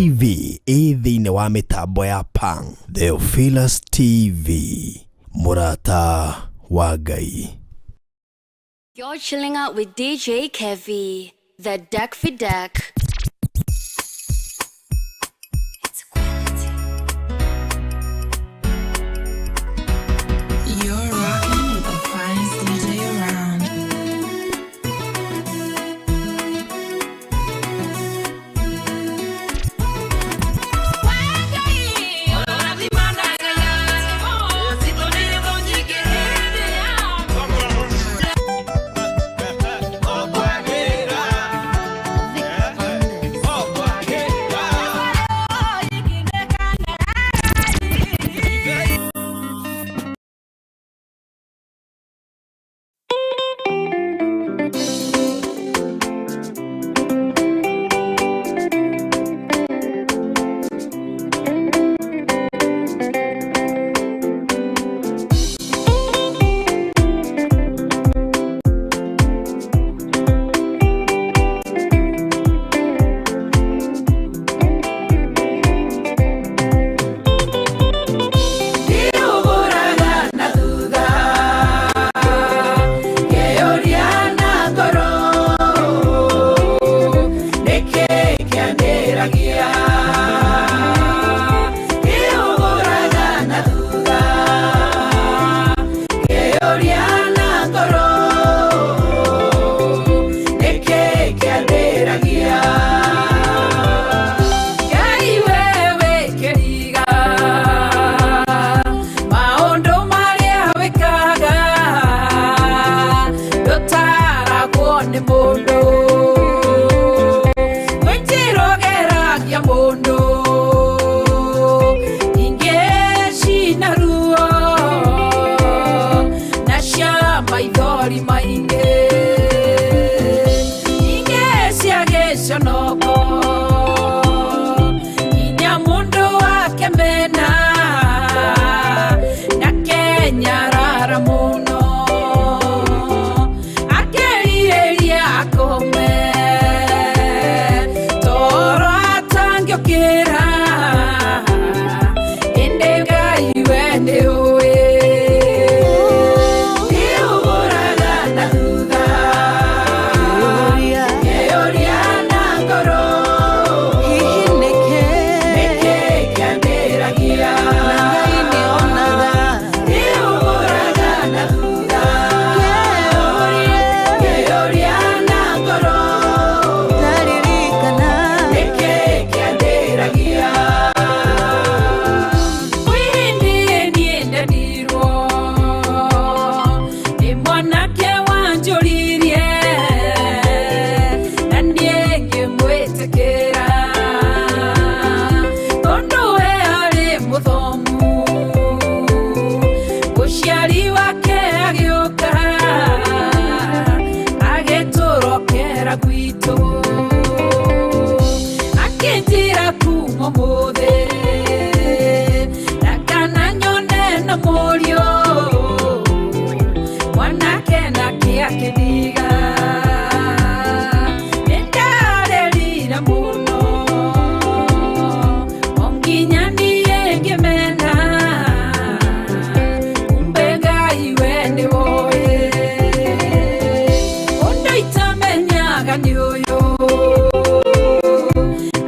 TV thĩinĩ wa mĩtambo ya Pang. Theophilus TV, Murata wa Ngai. You're chilling out with DJ Kevy, the deck for deck. It's quality. You're rocking with the finest DJ around.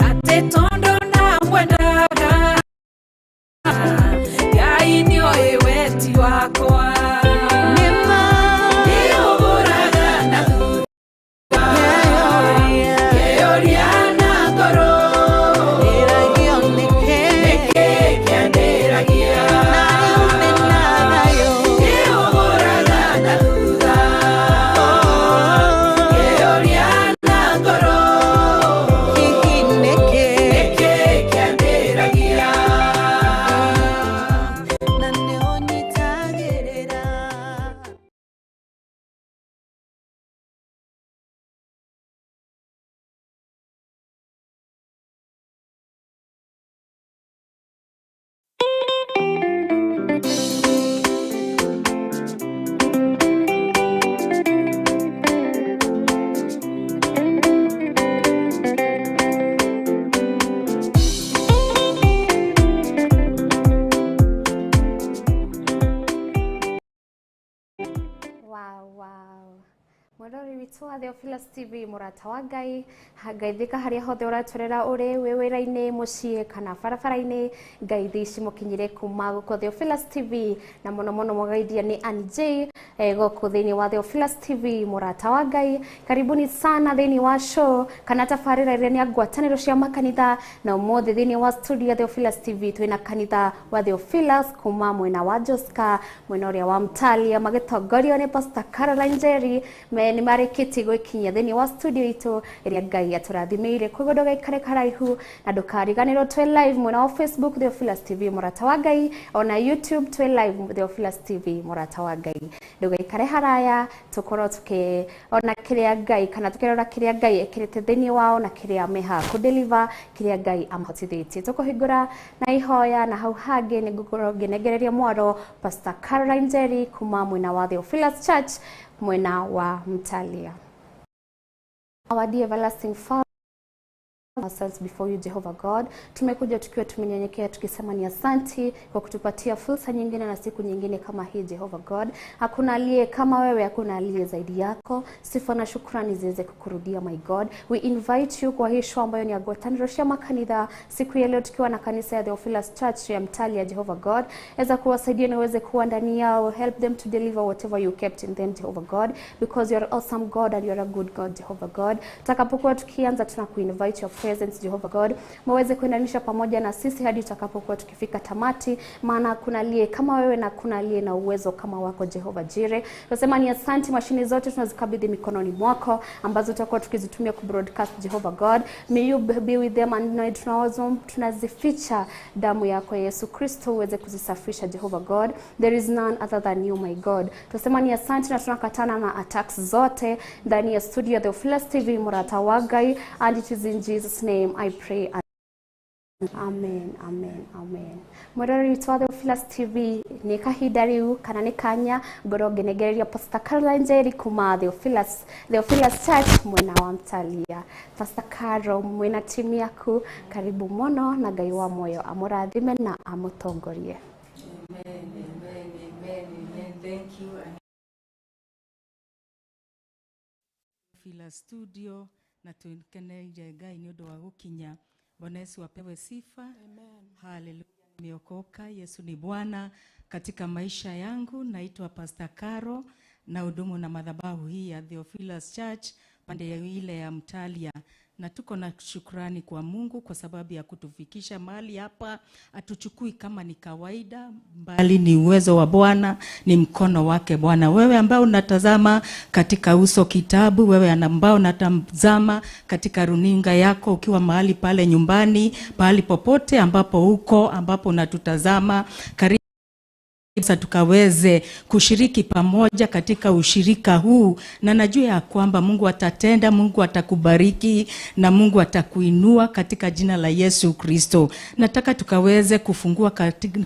Ate tondo na mwenda witwa Theophilus TV murata wa Ngai ngaithika haria hothe uraturera uri wewera-ini mucii kana barabara-ini ngaithi ici mukinyire kuma guko Theophilus TV na muno muno mugaithia ni Anj goko thiini wa Theophilus TV murata wa Ngai. Karibuni sana thiini wa show kana tabarira iria ni ngwataniro cia makanitha na umuthi thiini wa studio ya Theophilus TV twina kanitha wa Theophilus kuma mwena wa Joska mwena uria wa Mtalia magitongorio ni Pastor Caroline Njeri ni marikiti gwikinya thiini wa studio itu iria Ngai aturathimire kugodo gaikare karaihu na ndukariganirwo twe live mwena wa Facebook Theophilus TV murata wa Ngai ona YouTube twe live Theophilus TV murata wa Ngai ndugaikare haraya tukorwo tuke ona kiria Ngai kana tukirora kiria Ngai ekirite thiini wao na kiria meha ku deliver kiria Ngai amhotithitie tukuhingura na ihoya na hau hangi ni ngugoro ngenegereria mwaro Pastor Caroline Njeri kuma mwena wa Theophilus Church mwena wa Mtalia. Our dear everlasting Father, ourselves before you Jehovah God, tumekuja tukiwa tumenyenyekea tukisema ni asanti kwa kutupatia fursa nyingine na siku nyingine kama hii Jehovah God. Hakuna aliye kama wewe, hakuna aliye zaidi yako. Sifa na shukrani ziweze kukurudia my God. We invite you kwa hii show ambayo ni ngwataniro cia makanitha siku ya leo tukiwa na kanisa ya Theophilus Church ya Mtalia Jehovah God. Eza kuwasaidia na uweze kuwa ndani yao, help them to deliver whatever you kept in them Jehovah God, because you are awesome God and you are a good God Jehovah God. Takapokuwa tukianza tunakuinvite your presence Jehovah God, mweze kuendanisha pamoja na sisi hadi tutakapokuwa tukifika tamati, maana kuna aliye kama wewe na kuna aliye na uwezo kama wako Jehovah Jireh. Tunasema ni asante, mashini zote tunazikabidhi mikononi mwako ambazo tutakuwa tukizitumia ku broadcast Jehovah God. May you be with them and tunazificha damu yako Yesu Kristo uweze kuzisafisha Jehovah God. There is none other than you my God. Tunasema ni asante na tunakatana na attacks zote ndani ya studio ya Theophilus TV murata wa Ngai, and it is in Jesus name I pray. Amen, amen, amen. Murari witwa Theophilus TV ni kahinda riu kana ni kanya ngoro ngenegereria Pastor Caroline Njeri kuma Theophilus Church mwena wa Mtalia. Pastor Caro mwena timu yaku karibu muno na Ngai wa moyo amurathime na amutongorie. Amen, amen, amen, amen. Thank you. Theophilus Studio na tukeneire Ngai ni undu wa gukinya. Bwana Yesu apewe sifa. Amen. Hallelujah. Nimeokoka. Yesu ni Bwana katika maisha yangu. Naitwa Pastor Caro na hudumu na madhabahu hii ya Theophilus Church pande ya ile ya Mtalia. Na tuko na shukrani kwa Mungu kwa sababu ya kutufikisha mahali hapa. Atuchukui kama ni kawaida, bali ni uwezo wa Bwana, ni mkono wake Bwana. Wewe ambao unatazama katika uso kitabu, wewe ambao unatazama katika runinga yako ukiwa mahali pale nyumbani, pahali popote ambapo uko, ambapo unatutazama, karibu sasa tukaweze kushiriki pamoja katika ushirika huu, na najua ya kwamba Mungu atatenda, Mungu atakubariki na Mungu atakuinua katika jina la Yesu Kristo. Nataka tukaweze kufungua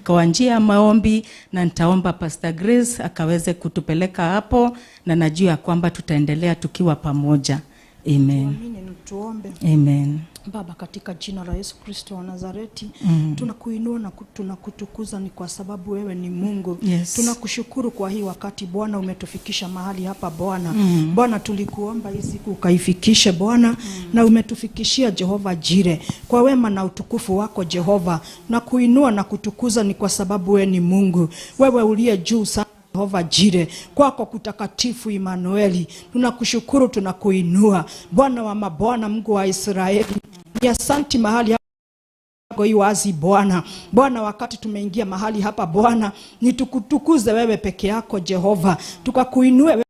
kwa njia ya maombi, na nitaomba Pastor Grace akaweze kutupeleka hapo, na najua ya kwamba tutaendelea tukiwa pamoja. Amen. Tuombe. Amen. Baba, katika jina la Yesu Kristo wa Nazareti, tunakuinua na tunakutukuza ni kwa sababu wewe ni Mungu. Yes. Tunakushukuru kwa hii wakati Bwana umetufikisha mahali hapa Bwana. Bwana, tulikuomba hii siku ukaifikishe Bwana, na umetufikishia Jehova Jireh. Kwa wema na utukufu wako Jehova, na kuinua na kutukuza ni kwa sababu wewe ni Mungu. Wewe uliye juu sana Jehova Jireh, kwako kutakatifu Emmanueli. Tunakushukuru, tunakuinua Bwana wa mabwana, Mungu wa Israeli. Ni asante mahali hapa hii wazi Bwana. Bwana, wakati tumeingia mahali hapa Bwana, ni tukutukuze wewe peke yako Jehova, tukakuinue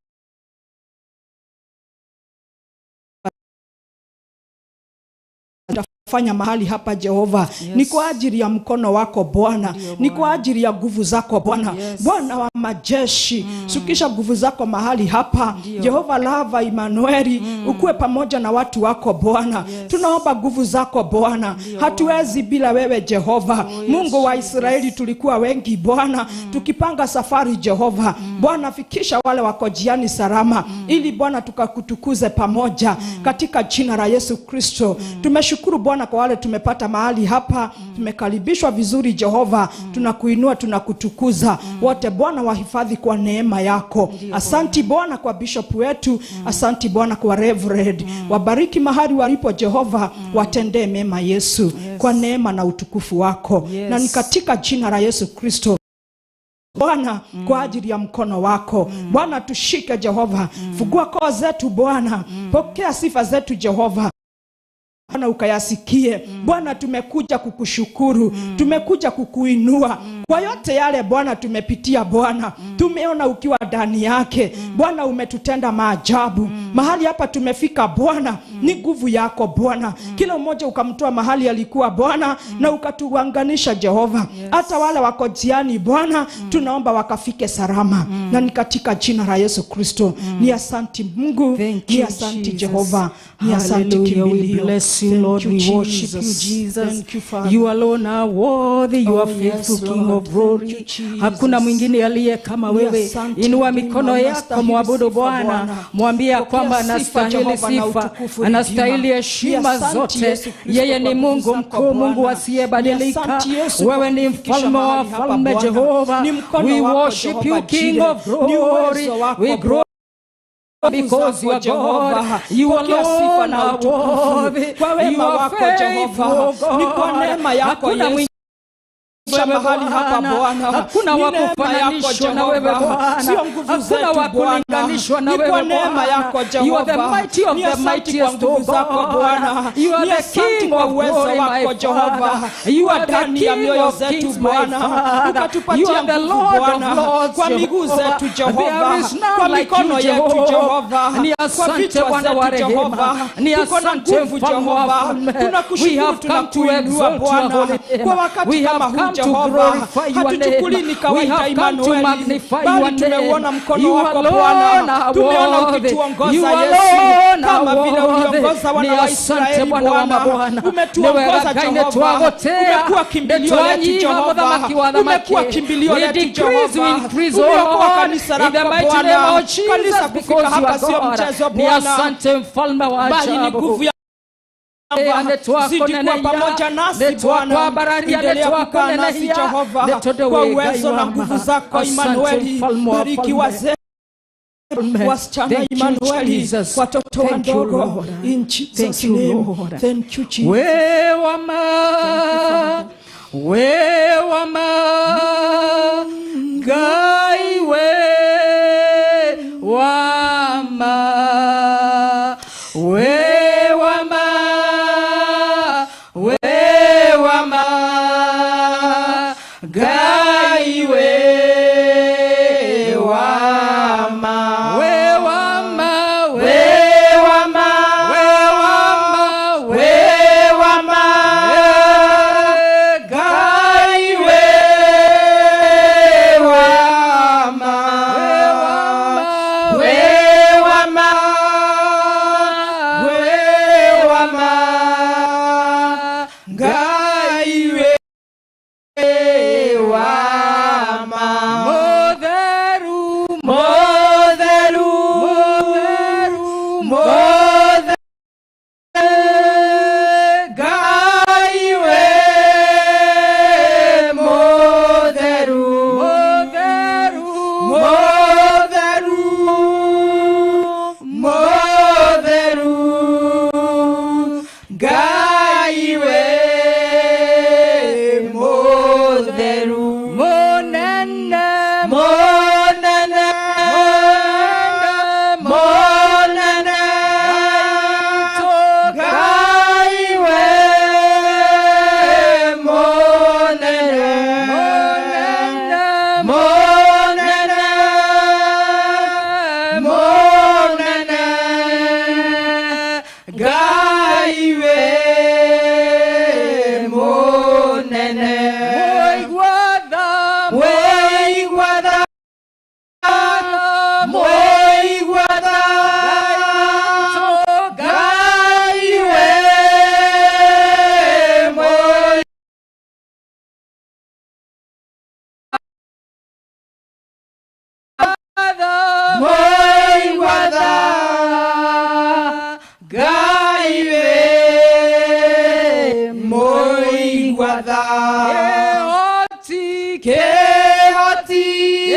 fanya mahali hapa Jehova. Yes. Ni kwa ajili ya mkono wako Bwana, ni kwa ajili ya nguvu zako Bwana. Yes. Bwana wa majeshi, sukisha nguvu zako mahali hapa. Dio. Jehova Lava Emmanueli, ukue pamoja na watu wako Bwana. Yes. Tunaomba nguvu zako Bwana. Hatuwezi bila wewe Jehova. Yes. Mungu wa Israeli, tulikuwa wengi Bwana, tukipanga safari Jehova. Bwana, fikisha wale wako jiani salama, ili Bwana tukakutukuze pamoja katika jina la Yesu Kristo. Tumeshukuru Bwana kwa wale tumepata mahali hapa, tumekaribishwa vizuri Jehova. Tunakuinua, tunakutukuza wote Bwana wahifadhi kwa neema yako. Asanti Bwana kwa bishop wetu, asanti Bwana kwa reverend. Wabariki mahali walipo Jehova, watendee mema Yesu, kwa neema na utukufu wako. Na ni katika jina la Yesu Kristo Bwana, kwa ajili ya mkono wako Bwana, tushike Jehova, fungua koo zetu Bwana, pokea sifa zetu Jehova Bwana, ukayasikie Bwana. Tumekuja kukushukuru, tumekuja kukuinua kwa yote yale Bwana tumepitia Bwana, tumeona ukiwa ndani yake Bwana, umetutenda maajabu. Mahali hapa tumefika Bwana, ni nguvu yako Bwana. Kila mmoja ukamtoa mahali alikuwa Bwana, na ukatuunganisha Jehova. Hata wale wako jiani Bwana, tunaomba wakafike salama. Na ni katika jina la Yesu Kristo. Ni asanti Mungu, ni asanti Jehova, ni asanti kimbilio. Bless you, Lord. We worship you, Jesus. You alone are worthy. You are faithful, King of glory. Hakuna mwingine aliye kama wewe. Inua mikono yako, muabudu Bwana, mwambie kwamba anastahili sifa, anastahili heshima zote. Yeye ni Mungu mkuu, Mungu asiyebadilika. Wewe ni mfalme wa falme, Jehova. We worship you, King of glory. We grow because you are God. You alone are worthy. You are faithful, God. Mahali hapa Bwana, hakuna wa kufananishwa na wewe Bwana, hakuna wa kulinganishwa na wewe Bwana. You are the mighty of the mightiest of God. You are the King of glory, my Father. You are the King of kings, my Father. You are the Lord of lords, Jehovah. There is none like you, Jehovah. Ni asante Bwana wa rehema, ni asante mfalme wa falme. We have come to exalt your holy name. We have come to glorify your name. We have come to magnify your name. You alone are worthy. You alone are worthy. Ni asante Bwana wa mabwana. Niwe kaine tuagotea, netwanyiha muthamaki wa thamaki. We decrease, we increase, oh Lord, in the mighty name of Jesus, because you are God. Ni asante mfalme wa ajabu. Zidi kwa pamoja nasi Bwana, endelea kukaa nasi Jehova, kwa uwezo na nguvu zako Immanueli. Bariki wazee, wasichana Immanueli, watoto wadogo, in Jesus name. Thank you Jesus. Wewama gai Ke hati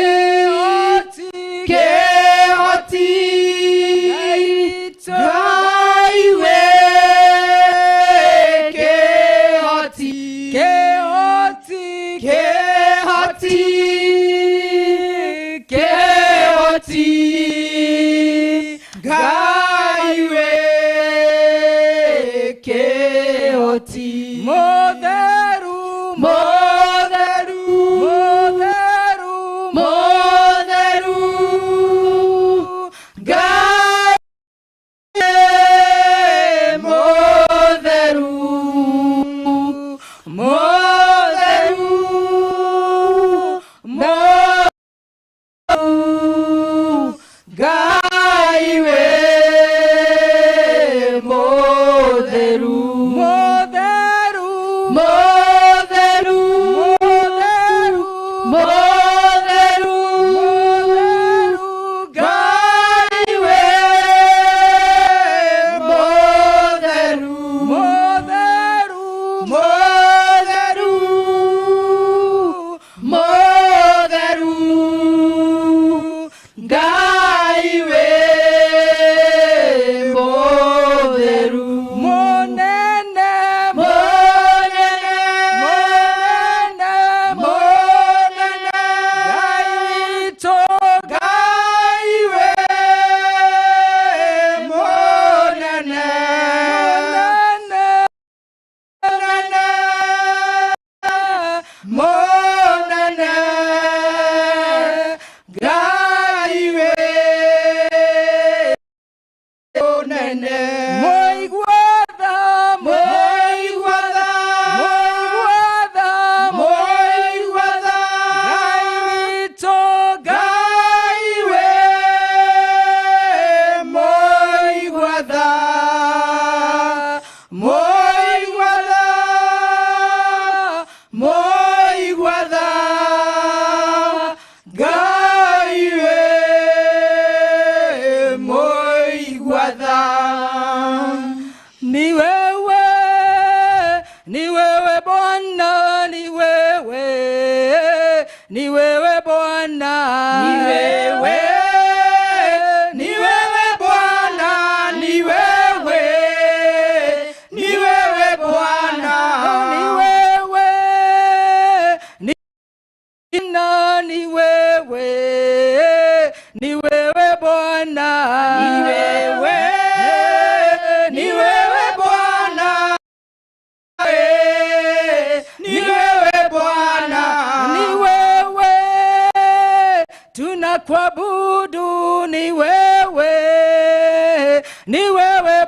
kuabudu ni wewe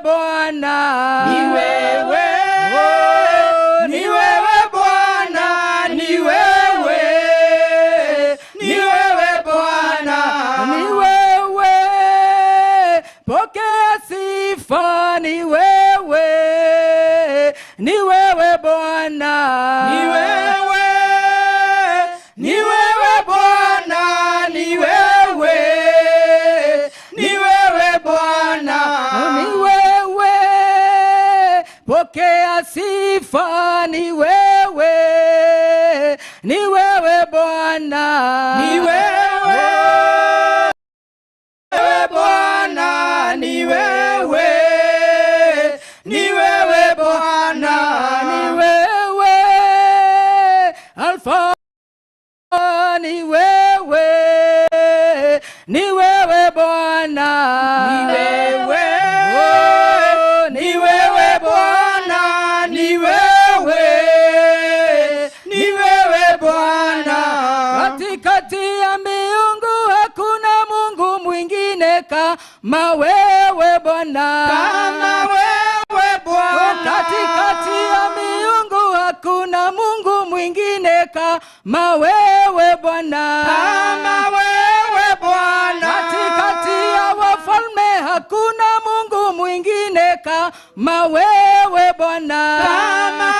Bwana, ni wewe, oh, ni wewe Bwana, ni wewe Bwana, ni wewe, pokea sifa, ni wewe Bwana, ni wewe Bwana, ni wewe Bwana, ni wewe, pokea sifa, ni wewe Bwana, ni wewe Bwana, ni wewe Bwana, ni wewe Alfa, ni wewe Bwana, ni wewe, oh, ni wewe Bwana, ni wewe Bwana, katikati ya miungu hakuna Mungu mwingine kama wewe Bwana, katikati ya miungu hakuna Mungu mwingine kama wewe Bwana, katikati ya wafalme hakuna Mungu mwingine kama wewe Bwana, kama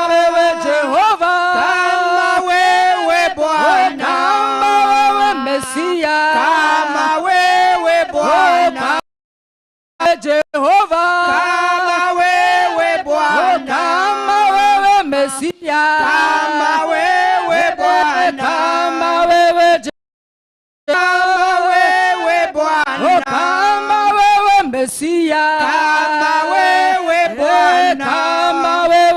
wewe Jehova, kama wewe Bwana, kama wewe Mesia, kama wewe Bwana, Jehova, kama wewe Bwana, kama wewe Mesia, kama wewe Bwana, kama wewe Bwana, kama wewe Mesia, kama wewe Bwana, kama wewe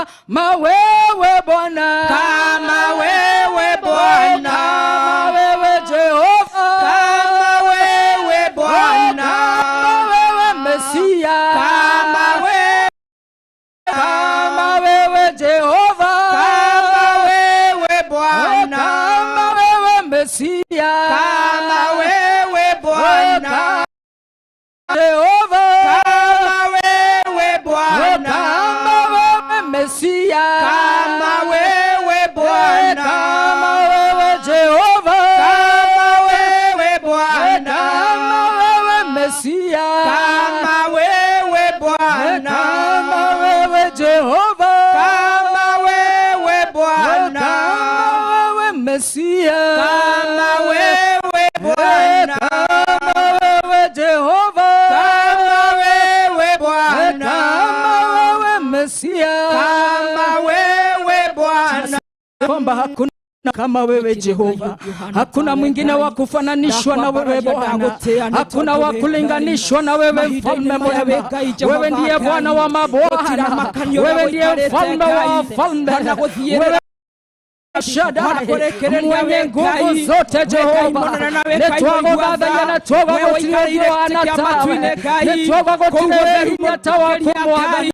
kama wewe Bwana, kama wewe Bwana, kama wewe Jehova, kama wewe Bwana, kama wewe Mesia, kama wewe Jehova, kama wewe Bwana, kama wewe Mesia, kama wewe Bwana, Jehova, kama wewe Bwana, kama wewe Mesia, kama wewe Bwana, kama wewe Jehova, kama wewe Bwana, kama wewe Mesia, kama wewe Bwana, kama wewe Jehova, kama wewe Bwana, kama wewe Mesia, kama wewe Bwana, kama wewe Jehova, kama wewe Bwana, kama wewe Mesia, kama wewe Bwana, kwamba hakuna kama wewe Jehova, hakuna mwingine wa kufananishwa na wewe Bwana, hakuna wa kulinganishwa na wewe mfalme mwema. Wewe ndiye Bwana wa mabwana, wewe ndiye mfalme wa wafalme, wewe Shaddai, mwenye nguvu zote Jehova. Netwago gatha ya netwago gotire Bwana tawe, netwago gotire hinya tawa kumwaga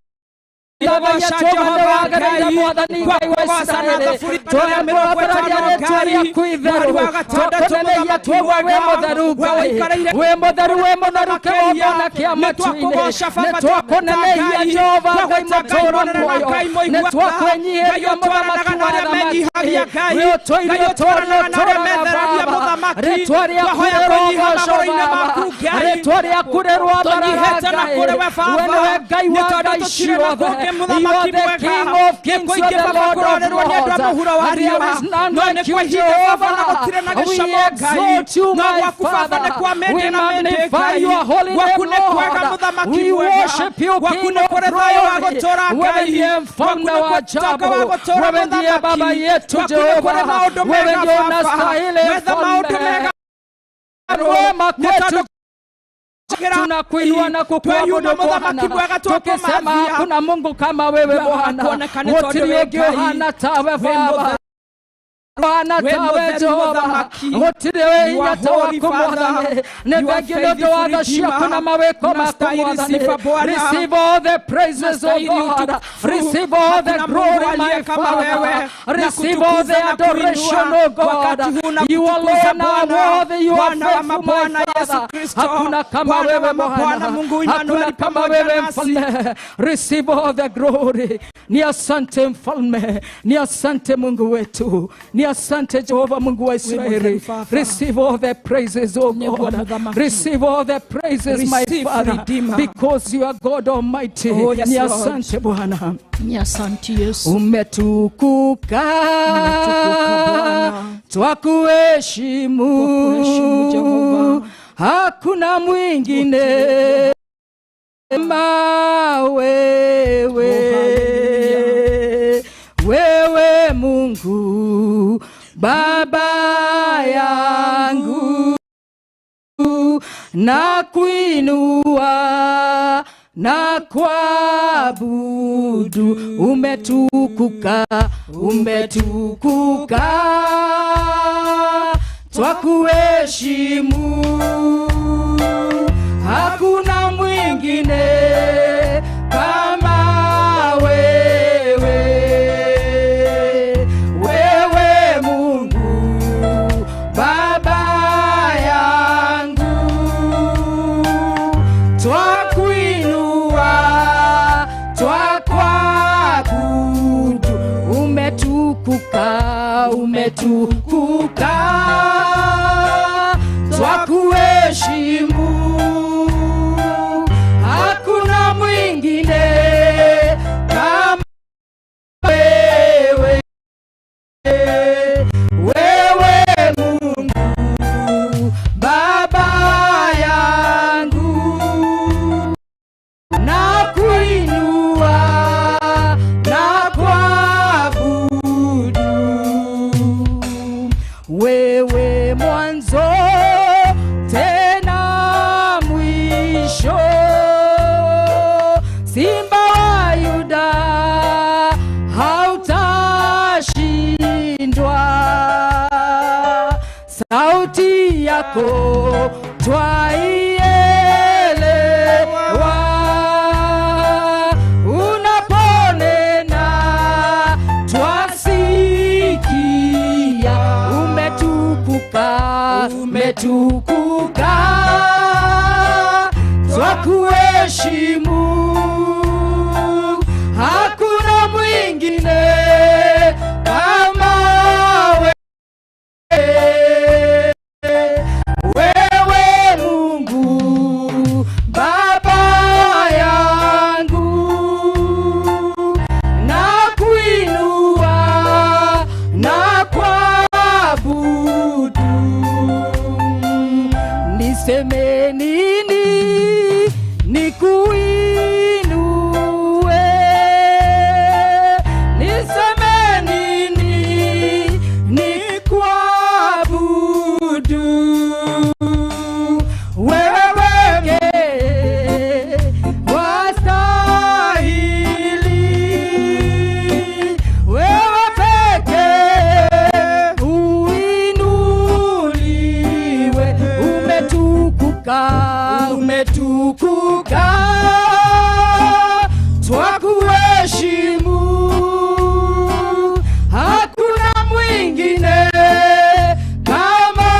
the King of Kings, you are the Lord of Lords. There is none like you, Jehovah. We exalt you, my Father. We magnify your holy name, Lord. We worship you, King of glory. Wewe ndiye mfalme wa ajabu. Wewe ndiye baba yetu, Jehova. Wewe ndiye unastahili mfalme. Wema kwetu tunakuinua na kukuabudu Bwana, tukisema hakuna Mungu kama wewe Bwana. Wote wegeuhana tawe Baba, Bwana tawe Jehova, wote hinya tawa kumwathani, nebegilo doagashia kuna maweko makumwathani. Receive all the praises, O God. Receive all the glory, my Father. Receive all the adoration, O God. You alone are worthy, you are faithful, my Father. Hakuna kama wewe Bwana, hakuna kama wewe mfalme. Receive all the glory. Ni asante mfalme, ni asante Mungu wetu, ni asante Jehova Mungu wa Israeli. Receive all the praises, O God. Receive all the praises, my Father, because you are God Almighty. Ni asante Bwana, Ni asante Yesu. Umetukuka, twakuheshimu Jehova. Hakuna mwingine kama wewe, wewe Mungu Baba yangu, na kuinua na kuabudu. Umetukuka, umetukuka, twakuheshimu. Hakuna mwingine kama wewe, wewe Mungu Baba yangu, twakuinua, twakuabudu. Umetukuka, umetukuka, twakuheshimu. Hakuna mwingine kama wewe, wewe Mungu Baba yangu, na kuinua na kuabudu. Wewe mwanzo tena yako twaielewa, unaponena twasikia, umetukuka, twakuheshimu, hakuna mwingine kama wewe Mungu Baba yangu, na kuinua na kuabudu. Niseme nini nikuinue, niseme nini nikuabudu. Wewe pekee wastahili, wewe pekee uinuliwe, umetukuka, twakuheshimu, hakuna mwingine kama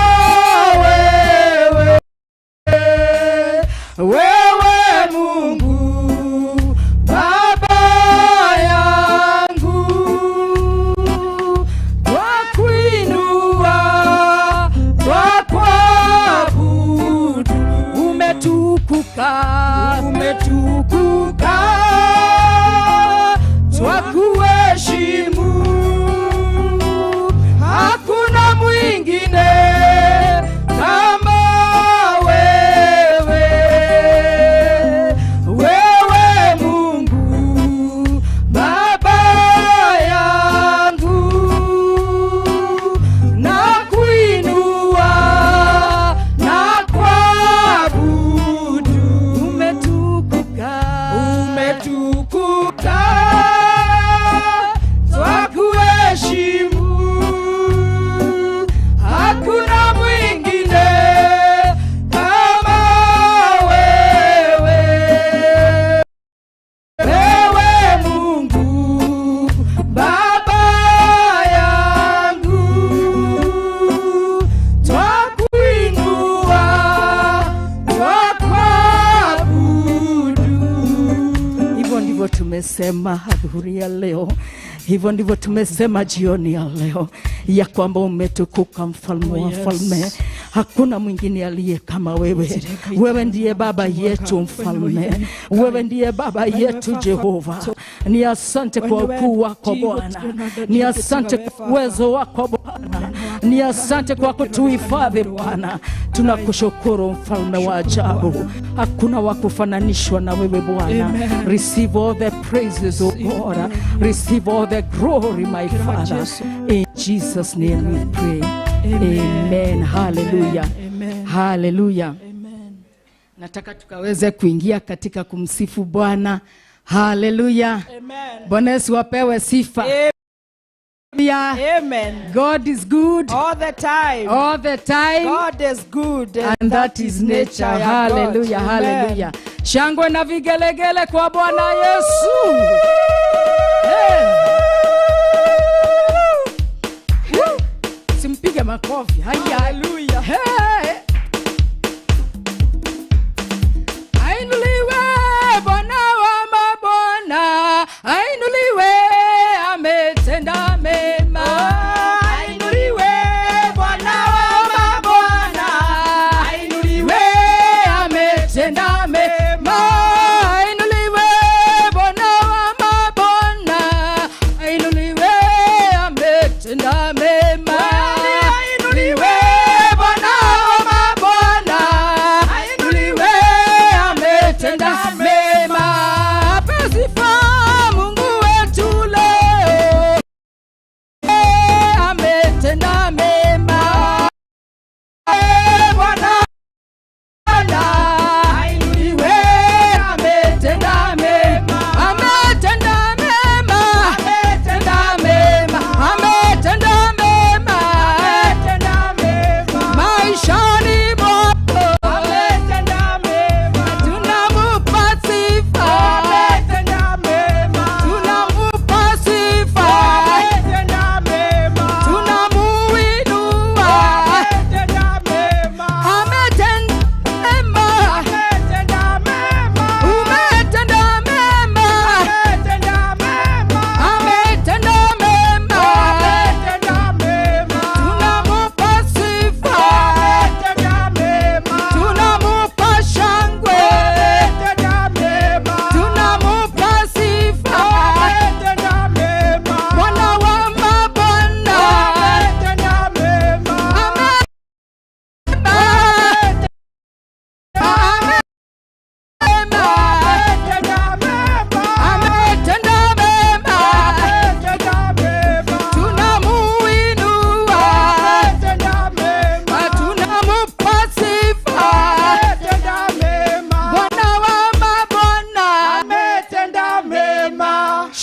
wewe, wewe Mungu Baba yangu, twakuinua, twakuabudu. Umetukuka, twakuheshimu, hakuna mwingine kama wewe, wewe Mungu Baba yangu, na kuinua na kuabudu. Umetukuka, twakuheshimu, hakuna mwingine kama wewe, wewe Mungu Baba yangu, twakuinua, twakuabudu. Hivyo ndivyo tumesema adhuhuri ya leo, hivyo ndivyo tumesema jioni ya leo, ya kwamba umetukuka, mfalme wa falme. Hakuna mwingine aliye kama wewe. Wewe ndiye baba yetu mfalme, wewe ndiye baba yetu Jehova. Ni asante kwa ukuu wako Bwana, ni asante kwa uwezo wako Bwana, ni asante kwa kutuhifadhi Bwana. Tunakushukuru mfalme wa ajabu, hakuna wa kufananishwa na wewe Bwana. Receive all the praises, O God, receive all the glory, my Father. In Jesus' name we pray. Amen. Hallelujah. Hallelujah. Nataka tukaweze kuingia katika kumsifu Bwana. Hallelujah. Bwana Yesu apewe sifa. Amen. God is good All the time. all the time, God is good. and that is nature. Hallelujah. Hallelujah. Shangwe na vigelegele kwa Bwana Yesu. Simpige makofi. Hallelujah. Ainuliwe Bwana wa mabwana, ainuliwe, ametenda mema. Ainuliwe Bwana wa mabwana, ainuliwe, ametenda mema. Ainuliwe Bwana wa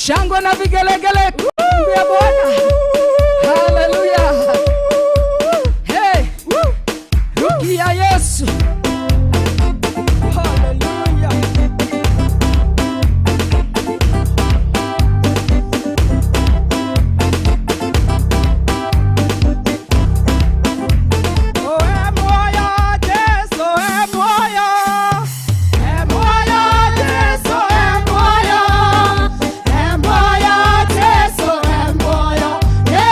shangwe na vigelegele kumbia Bwana. Haleluya. Hey, rukia Yesu. Haleluya. Yeah.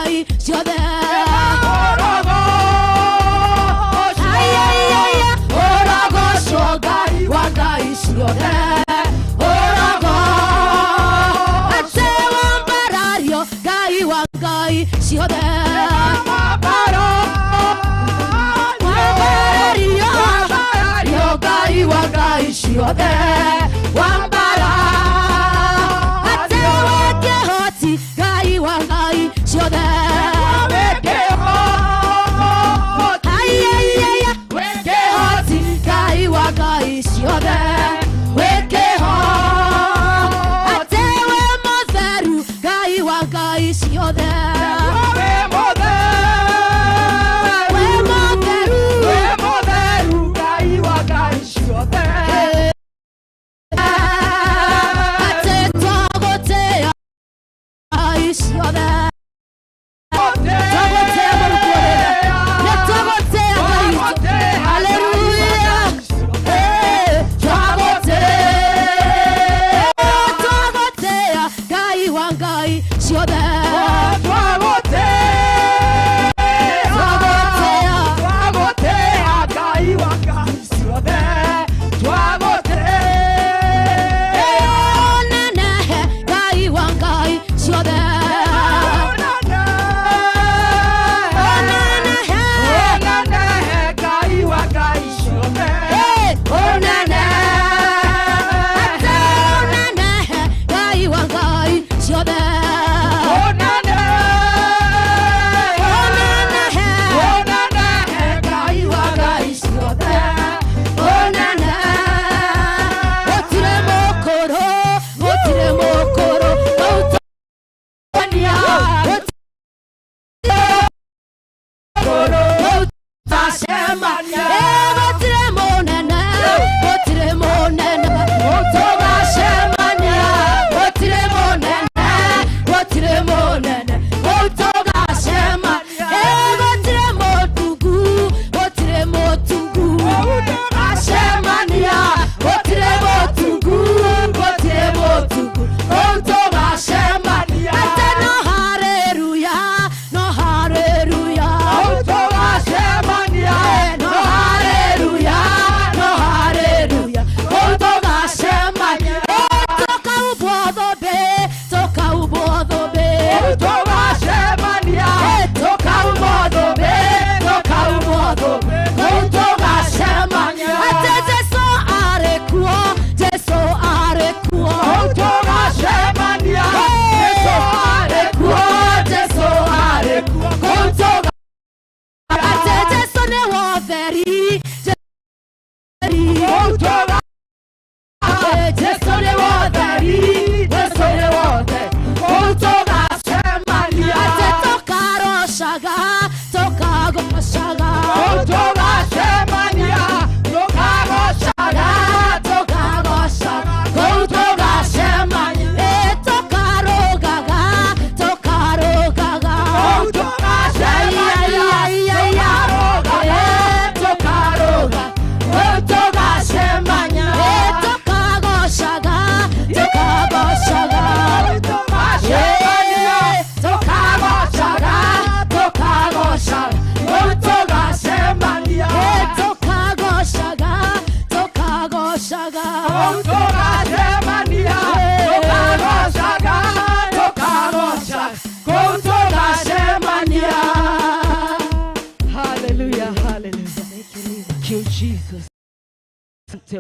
Ngai ciothe Ngai wa Ngai ciothe ate wambarario Ngai wa Ngai ciothe wambarario Ngai wa Ngai ciothe wambara ate wakehoti Ngai wa Ngai ciothe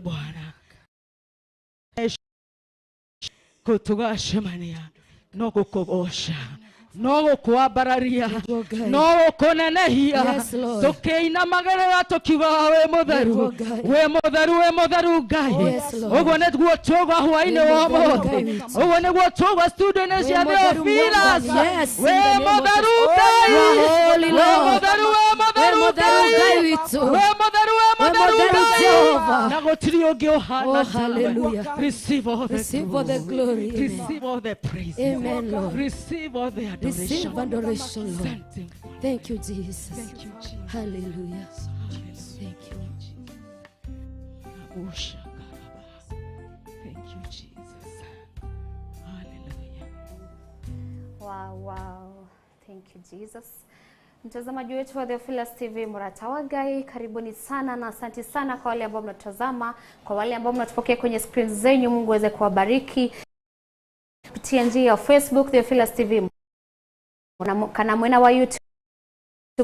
Bwana kutugashemania no gukogosha no gukwambararia no gukunenehia tukiinamagerera tukiuga we mutheru Ngai uguo niguo tuga hwaini wa mothe uguo niguo tuga studio-ini cia Theophilus we mutheru Ngai we mutheru Ngai witu we mutheru Jehova na gutiri ungi uhana hallelujah receive all the glory receive all the praise amen Lord receive all the adoration receive adoration Lord thank you Jesus hallelujah thank you thank you Jesus hallelujah wow Thank you Jesus. Mtazamaji wetu wa Theophilus TV Murata wa Ngai, karibuni sana na asante sana kwa wale ambao mnatazama, kwa wale ambao mnatupokea kwenye screen zenyu. Mungu aweze kuwabariki. Kupitia njia ya Facebook Theophilus TV kana mwena wa YouTube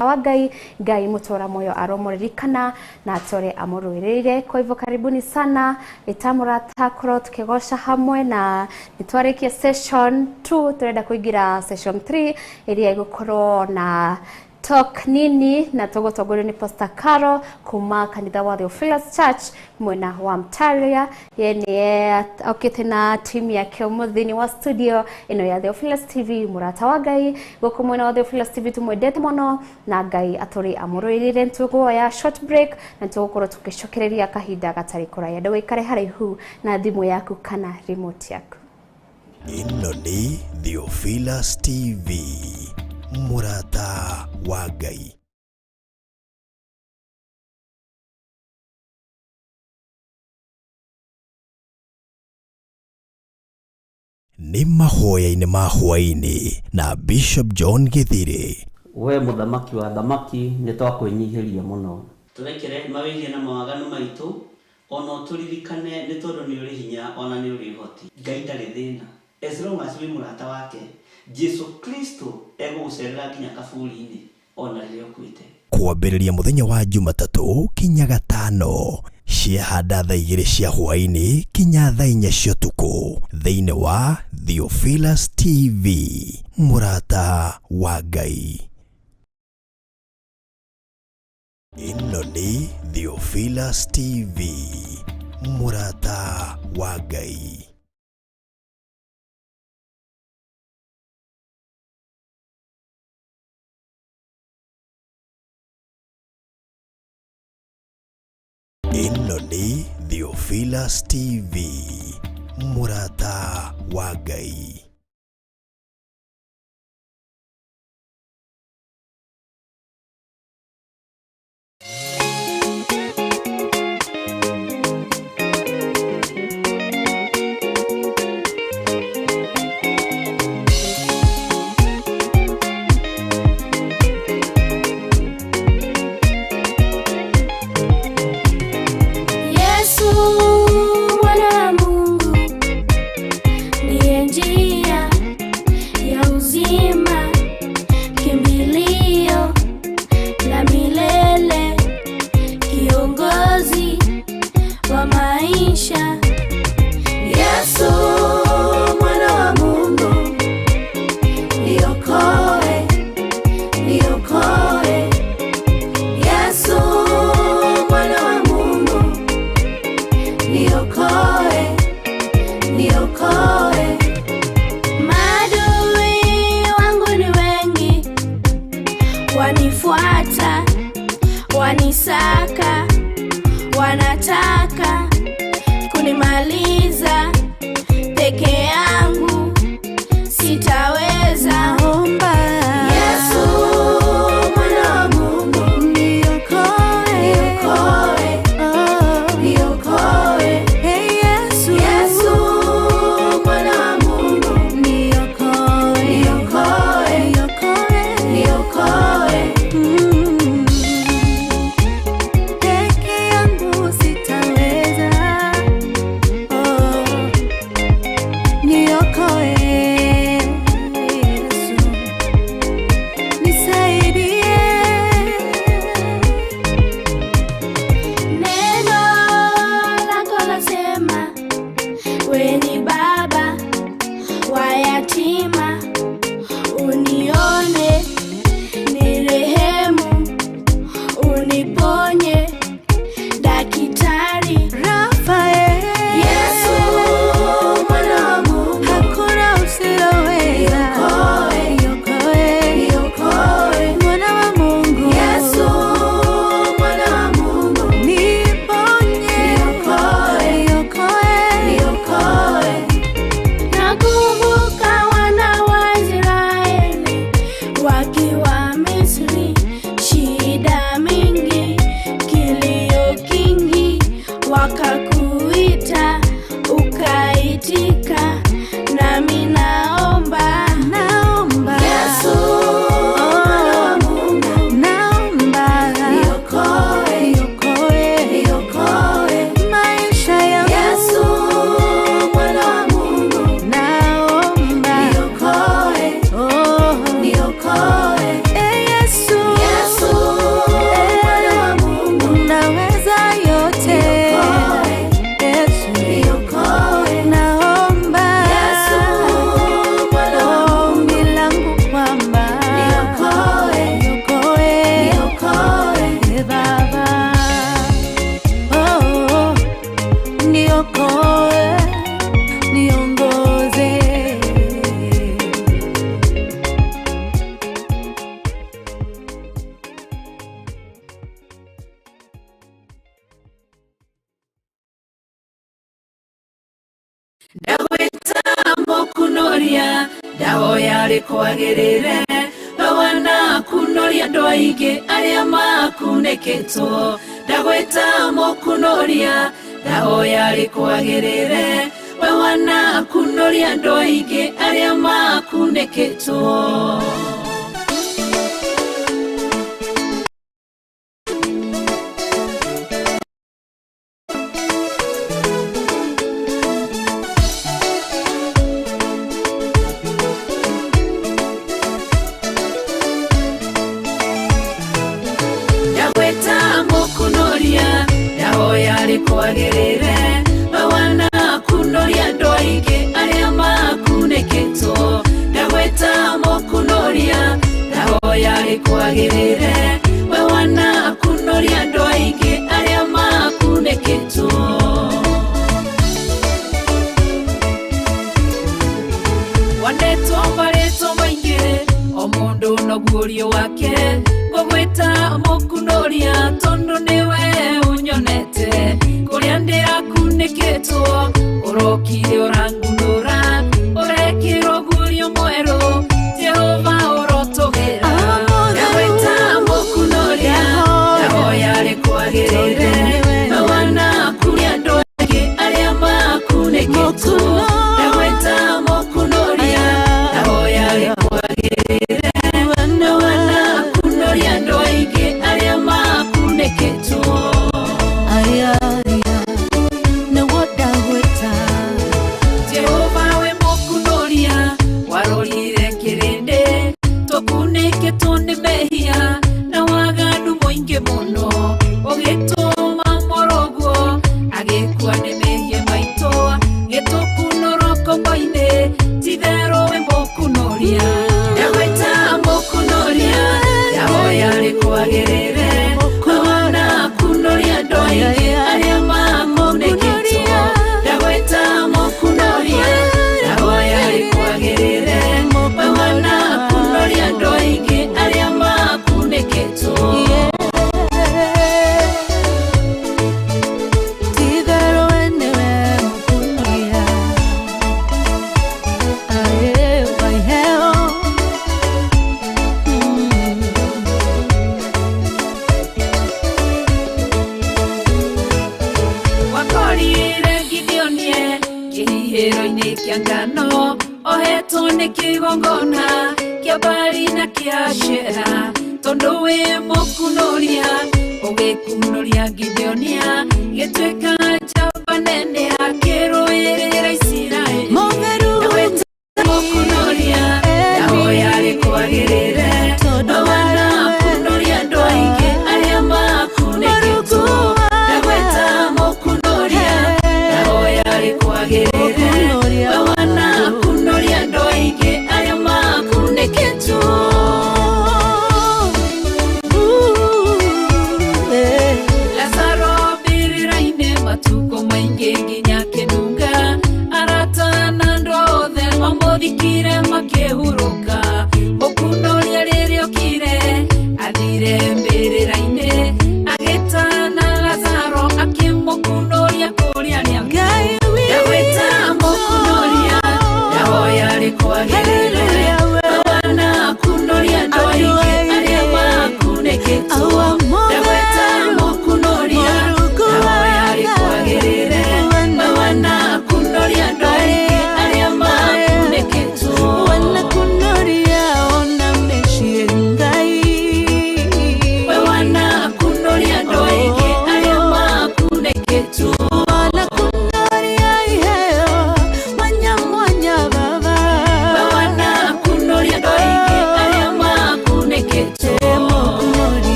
Wagai Ngai mutora moyo aromorikana na atore amurwirire. Kwa hivyo karibuni sana, itamurata koro tukigosha hamwe na nitwarekia session 2, turenda kuingira session 3 iria igukorwo na talk nini na togotogoro ni Pastor Caro kuma kanitha wa Theophilus Church mwena wa Mtaria. Yeye okete na team yake umuthini wa studio ino ya Theophilus TV Murata wa Ngai. Goko mwena wa Theophilus TV tumwendete muno na Ngai aturi amurwirire. Ntugo ya short break na tugokoro tukishokereria kahinda gatari kuraya. Ndawe kare haraihu na thimu yaku kana remote yaku. Ino ni Theophilus TV Murata wa Ngai. Ni mahoya-inĩ ma hwaĩ-inĩ na Bishop John Githire. We muthamaki wa thamaki nĩ twakũinyihiria mũno. Tũrekere mawĩgie na mawaganu maitũ, ona tũririkane nĩ tondũ nĩ ũrĩ hinya ona nĩ ũrĩ ũhoti. Ngai ndarĩ thĩna. As long as we murata wake, Jesu Kristo egũgũcerera nginya kaburi-inĩ ona rĩrĩa ũkuĩte. Kwambĩrĩria mũthenya wa Jumatatũ kinya Gatano, ciahanda thaa 2 cia hwaĩ-inĩ kinya thaa 4 cia ũtukũ, thĩinĩ wa Theophilus TV Murata wa Ngai. Ino ni Theophilus TV Murata wa Ngai. Ino ni Theophilus TV Murata wa Ngai. Wanifuata, wanisaka, wanataka kunimaliza peke yangu, sitaweza. Omba Yesu mwana wa Mungu, niokoe, niokoe, niokoe. Hey Yesu, Yesu mwana wa Mungu, niokoe, niokoe, niokoe, niokoe. Peke yangu sitaweza. ndagwĩta mũkunoria ndahoya rĩkwagĩrĩre wana kunoria andũ aingĩ arĩa makunĩkĩtwo ndagwĩta mũkunoria ndahoya rĩkwagĩrĩre wana kunoria andũ aingĩ arĩa makunĩkĩtwo kwagĩrĩre wana kunoria andũ aingĩ arĩa makunĩkĩtwo ndagwĩta mũkunoria ndahoya rĩkwagĩrĩre wana kunoria andũ aingĩ arĩa makunĩkĩtwo wandĩtwo marĩtwo maingĩ o mũndũ no guorio wake ngũgwĩta mũkunoria tondũ nĩwe ũnyonete kũrĩa ndĩrakunĩkĩtwo ũrokire ũrangunũra ũrekĩrwo guorio mwerũ Jehova ũrotũgĩra ndagwĩta mũkunoria ndahoya rĩkwagĩrĩre wana kunoria andũ aingĩ arĩa makunĩkĩtwo ndagwĩta mũkunoria ndahoya rĩkwagĩrĩre wana kunoria andũ aingĩ arĩa makunĩkĩtwo Jehova we mũkunoria warorire kĩrĩndĩ tũkunĩkĩtwo nĩ mehia na waganu mũingĩ mũno ũgĩtũma moroguo agĩkua nĩ mehia maitũ gĩtũkunorokomo-inĩ titherũ we mũkunoria ndagwĩta mũkunoria ndahoya rĩkwagĩrĩre wana kunoria andũ aingĩ arĩa makunĩkĩtwo ndagwĩta mũkunoria ndahoya rĩkwagĩrĩre wana kunoria andũ aingĩ arĩa makunĩkĩtwo ngano ohetwo nĩ kĩgongona kĩa Baali na kĩa Ashera tondũ wĩ mũkunoria ũgĩkunoria Gideonia gĩtuĩka njamba nene akĩrũĩrĩra Isiraeli ndagwĩta mũkunoria ndahoya rĩkwagĩrĩre wana kunoria andũ aingĩ arĩa makunĩkĩtwo ndagwĩta mũkunoria ndahoya rĩkwagĩrĩre wana kunoria andũ aingĩ arĩa makunĩkĩtwo Lazaro mbĩrĩra-inĩ matukũ maingĩ nginya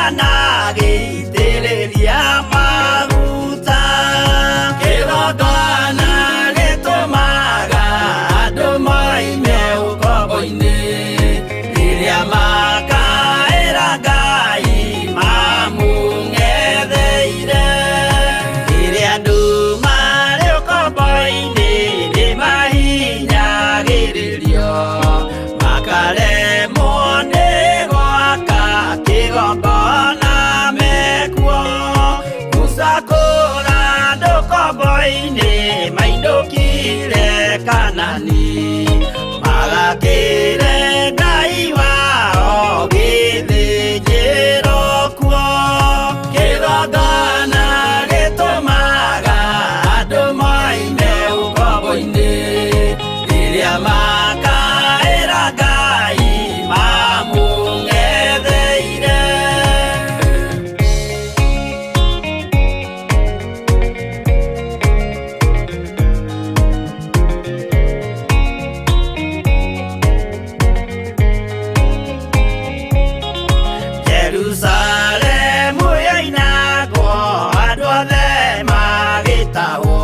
ciana gĩitĩrĩria maguta. Kĩgongona gĩtũmaga andũ moime ũkombo-inĩ rĩrĩa makaĩra Ngai mamũng'etheire. Rĩrĩa andũ marĩ ũkombo-inĩ nĩmahinyagĩrĩrio makaremwo nĩ gwaka kĩgongona mekuo. Gũcakũra andũ ũkombo-inĩ mainũkire Kanani magakĩre Ngai wao gĩthĩnjĩro kuo. Kĩgongona gĩtũmaga andũ moime ũkombo-inĩ rĩrĩa makaĩra Ngai mamũng'etheire. Jerusalemu yainagwo andũ othe magĩtahwo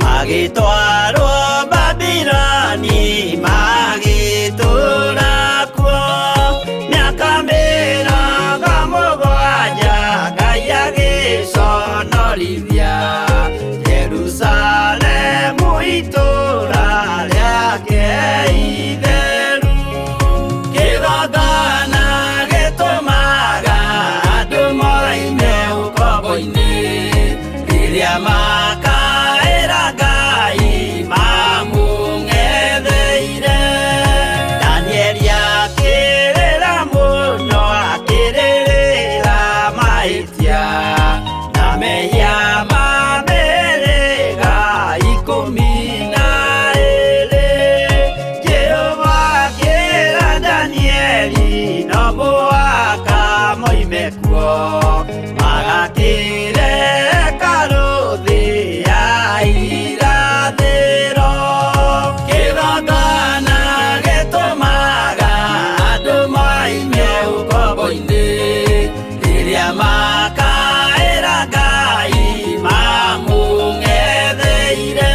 magĩtwarwo Babironi magĩtũũra kuo. Mĩaka mĩrongo mũgwanja Ngai agĩconorithia Jerusalemu itũũra rĩake itheru. Kĩgongona gĩtũmaga andũ moime ũkombo-inĩ rĩrĩa makaĩra Ngai mamũng'etheire. Danieli akĩrĩra mũno akĩrĩrĩra mahĩtia na mehia ma mĩhĩrĩga 12. Jehova akĩra Danieli no mũhaka moime kuo magakĩre hekarũ thĩ ya irathĩro. Kĩgongona gĩtũmaga andũ moime ũkombo-inĩ rĩrĩa makaĩra Ngai mamũng'etheire.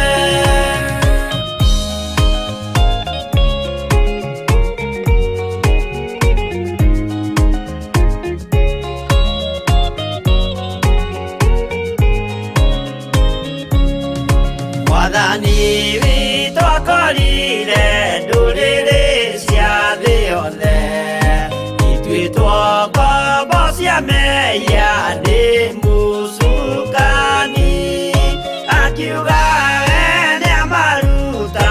Mwathani witũ akorire ndũrĩrĩ cia thĩ yothe ituĩtwo ngombo cia mehia nĩ mũcukani. Akiuga we nĩamaruta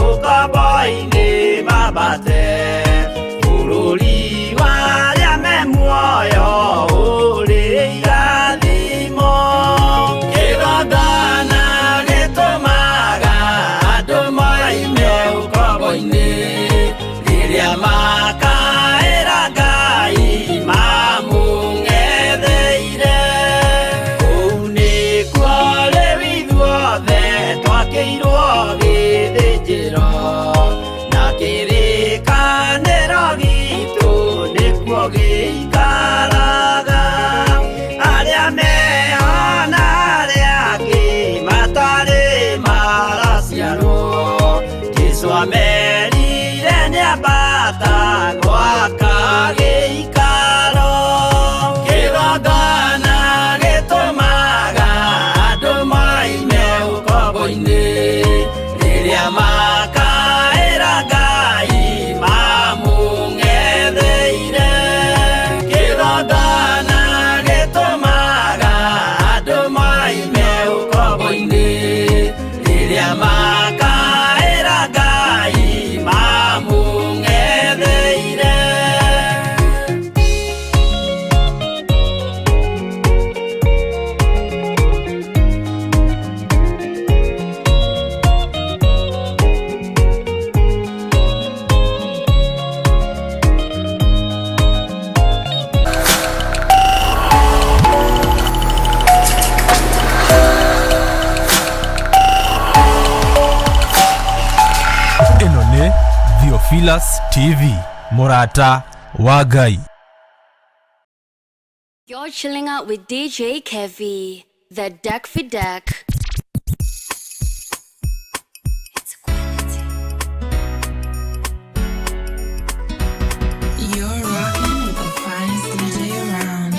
ũkombo-inĩ mambate bũrũri wa arĩa me muoyo ũrĩ irathimo. Kĩgongona gĩtũmaga andũ moime ũkombo-inĩ rĩrĩa makaĩra Ngai mamũng'etheire. Kũu nĩkuo rĩu ithuothe twakĩirwo gĩthĩnjĩro na kĩrĩkanĩro gitũ nĩkuo gĩikaraga. Arĩa meho na arĩa angĩ matarĩ maraciarwo Jesũ amerire nĩambata gwaka gĩikaro. Kĩgongona gĩtũmaga andũ moime ũkombo-inĩ rĩrĩa makaĩra Ngai mamũng'etheire. Kĩgongona gĩtũmaga andũ moime ũkombo-inĩ rĩrĩa makaĩra Ngai mamũng'etheire. Theophilus TV, Murata wa Ngai. You're chilling out with DJ Kevy, the Deck for Deck. You're rocking with the finest DJ around.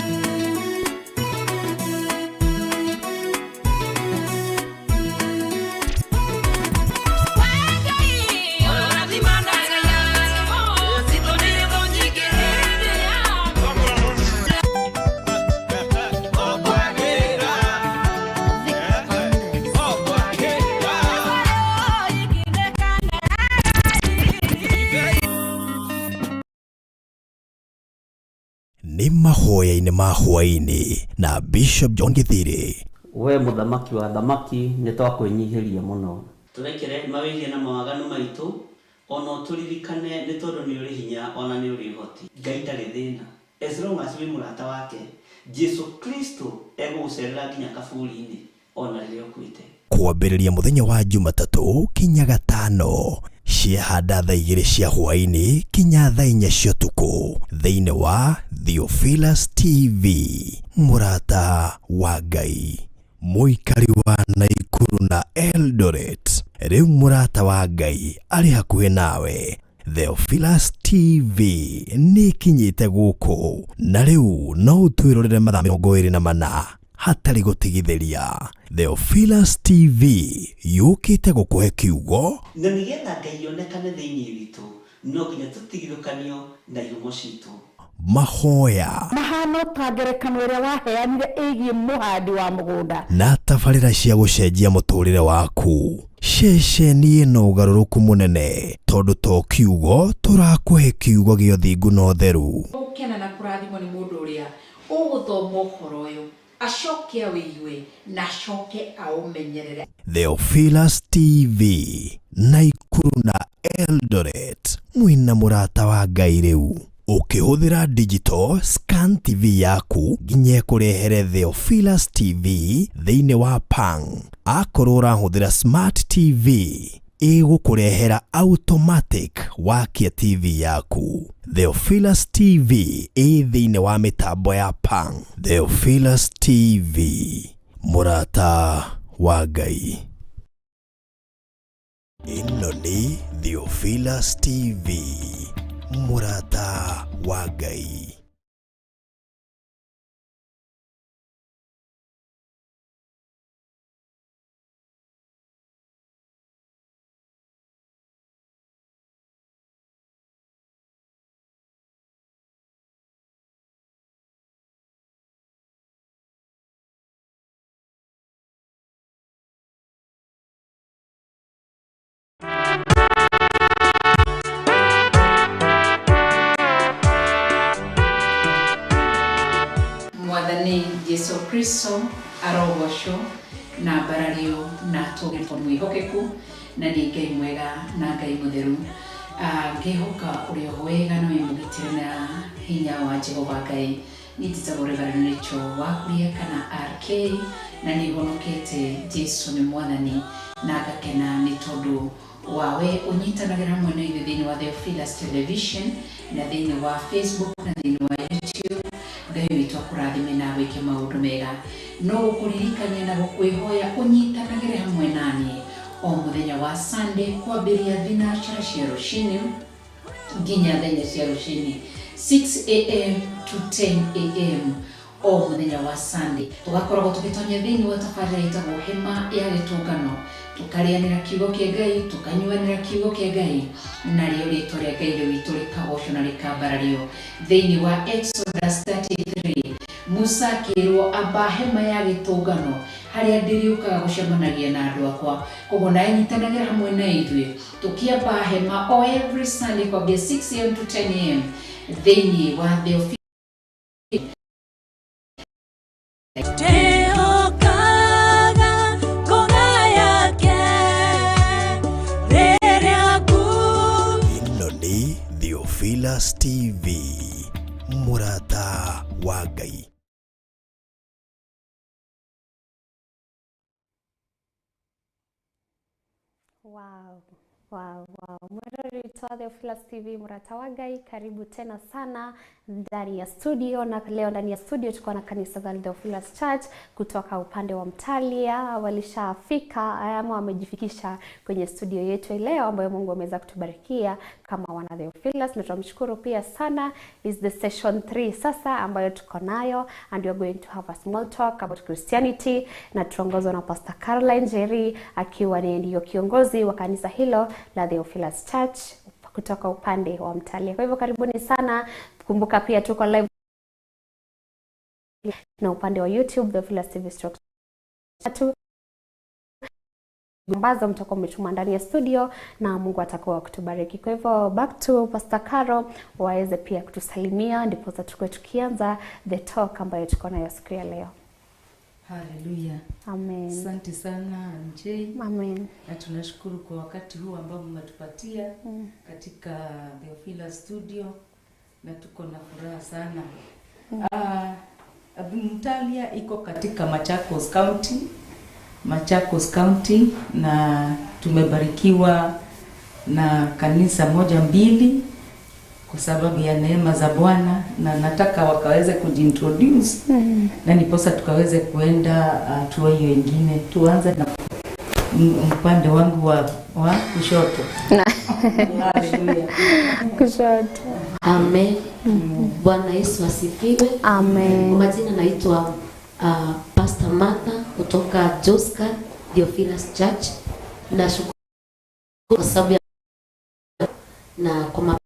Nĩ mahoya-inĩ ma hwaĩ-inĩ na Bishop John Githiri. We muthamaki wa thamaki nĩ twakũinyihiria mũno. Tũrekere mawĩgie na mawaganu maitũ, ona tũririkane nĩ tondũ nĩ ũrĩ hinya ona nĩ ũrĩ ũhoti. Ngai ndarĩ thĩna. As long as wĩ mũrata wake, Jesu Kristo egũgũcerera nginya kaburi-inĩ ona rĩrĩa ũkuĩte. Kwambĩrĩria mũthenya wa Jumatatũ kinya Gatano, ciahanda thaa 2 cia hwaĩ-inĩ kinya thaa 4 cia ũtukũ thĩinĩ wa Theophilus TV. Mũrata wa Ngai, mũikari wa Naikuru na Eldoret, rĩu mũrata wa Ngai arĩ hakuhĩ nawe. Theophilus TV nĩ kinyĩte gũkũ, na rĩu no ũtwĩrorere mathaa 24 hatarĩ gũtigithĩria. Theophilus TV yũkĩte gũkũhe kiugo, na nĩgetha Ngai onekane thĩinĩ witũ, no nginya tũtigithũkanio na ihumo citũ. Mahoya mahano ta ngerekano ĩrĩa waheanire ĩgiĩ mũhandi wa mũgũnda na tabarĩra cia gũcenjia mũtũrĩre waku. Ceceni ĩno ũgarũrũku mũnene, tondũ to kiugo tũrakũhe kiugo gĩa ũthingu na ũtheru. Ũkena na kũrathimwo nĩ mũndũ ũrĩa ũgũthoma ũhoro ũyũ, acoke awĩigue na acoke aũmenyerere. Theophilus TV, Naikuru na Eldoret, mwĩna mũrata wa Ngai rĩu. Ukihũthĩra digital scan TV yaku nginya kũrehere Theophilus TV thĩinĩ wa Pang. Akorwo ũrahũthĩra smart TV, ĩgũkũrehera automatic wakia TV yaku. Theophilus TV thĩinĩ wa mĩtambo ya Pang. Theophilus TV, mũrata wa Ngai. Ĩno nĩ Theophilus TV, mũrata wa Ngai. Mwathani Jesu Kristo arogocwo na mbarario na tũgĩtwo mwĩhokeku na nĩ Ngai mwega na Ngai mũtheru. Ngĩhoka ũrĩa wega na wĩmũgitĩre na hinya wa Jehova Ngai. Nĩndĩtagwo Reverend Rachel Wakuria kana RK, na nĩhonokete. Jesu nĩ mwathani na ngakena nĩ tondũ wawe ũnyitanagĩra hamwe na ithuĩ thĩinĩ wa Theophilus Television na thĩinĩ wa Facebook na thĩinĩ wa YouTube. Ngai witũ akũrathime na wĩke maũndũ mega. No gũkũririkania na gũkwĩhoya ũnyitanagĩre hamwe naniĩ o mũthenya wa Sunday kwambĩrĩria thinacara cia rũcinĩ nginya thaa 4 cia rũcinĩ, 6 AM to 10 AM o mũthenya wa Sunday. Tũgakoragwo tũgĩtonya thĩinĩ wa tabarĩra ĩtagwo hema ya gĩtũngano, tũkarĩanĩra kiugo kĩa Ngai, tũkanyuanĩra kiugo kĩa Ngai, narĩo rĩĩtwa rĩa Ngai witũ rĩkagocwo na rĩkambarario. Thĩinĩ wa Exodus 33, Musa akĩrwo amba hema ya gĩtũngano harĩa ndĩrĩũkaga gũcemanagia na andũ akwa. Koguo nawe nyitanagĩra hamwe na ithuĩ tũkĩamba hema o every Sunday kwambia 6 AM to 10 AM thĩinĩ wa Theophilus. Ĩno nĩ Theophilus TV, mũrata wa Ngai. Wow. Wow. Mwerori wa Theophilus TV Muratawagai, karibu tena sana ndani ya studio, na leo ndani ya studio tuko na kanisa la Theophilus Church kutoka upande wa Mtalia. Walishafika ama wamejifikisha kwenye studio yetu leo ambayo Mungu ameweza kutubarikia kama wana Theophilus, na tunamshukuru pia sana. Is the session 3 sasa ambayo tuko nayo, and we are going to have a small talk about Christianity, na tuongozwa na Pastor Caroline Jerry akiwa ndio kiongozi wa kanisa hilo la Theophilus Church kutoka upande wa Mtalia. Kwa hivyo karibuni sana. Kumbuka pia tuko live na upande wa YouTube Theophilus TV Stroke ambazo mtakuwa mmetuma ndani ya studio, na Mungu atakuwa kutubariki. Kwa hivyo back to Pastor Caro waweze pia kutusalimia, ndipo tukue tukianza the talk ambayo tuko nayo siku ya leo. Hallelujah. Amen. Asante sana Njei. Amen. Na tunashukuru kwa wakati huu ambao mmetupatia katika Theophilus Studio, na tuko na furaha sana. Mtalia iko katika Machakos County, na tumebarikiwa na kanisa 1-2 kwa sababu ya neema za Bwana, na nataka wakaweze kujintroduce na niposa tukaweze kuenda hatua hiyo nyingine. Tuanze na upande wangu wa kushoto. Haleluya. Kushoto. Amen. Bwana Yesu asifiwe. Amen. Kwa majina naitwa Pastor Martha kutoka Joska Theophilus Church. Nashukuru kwa sababu na kwa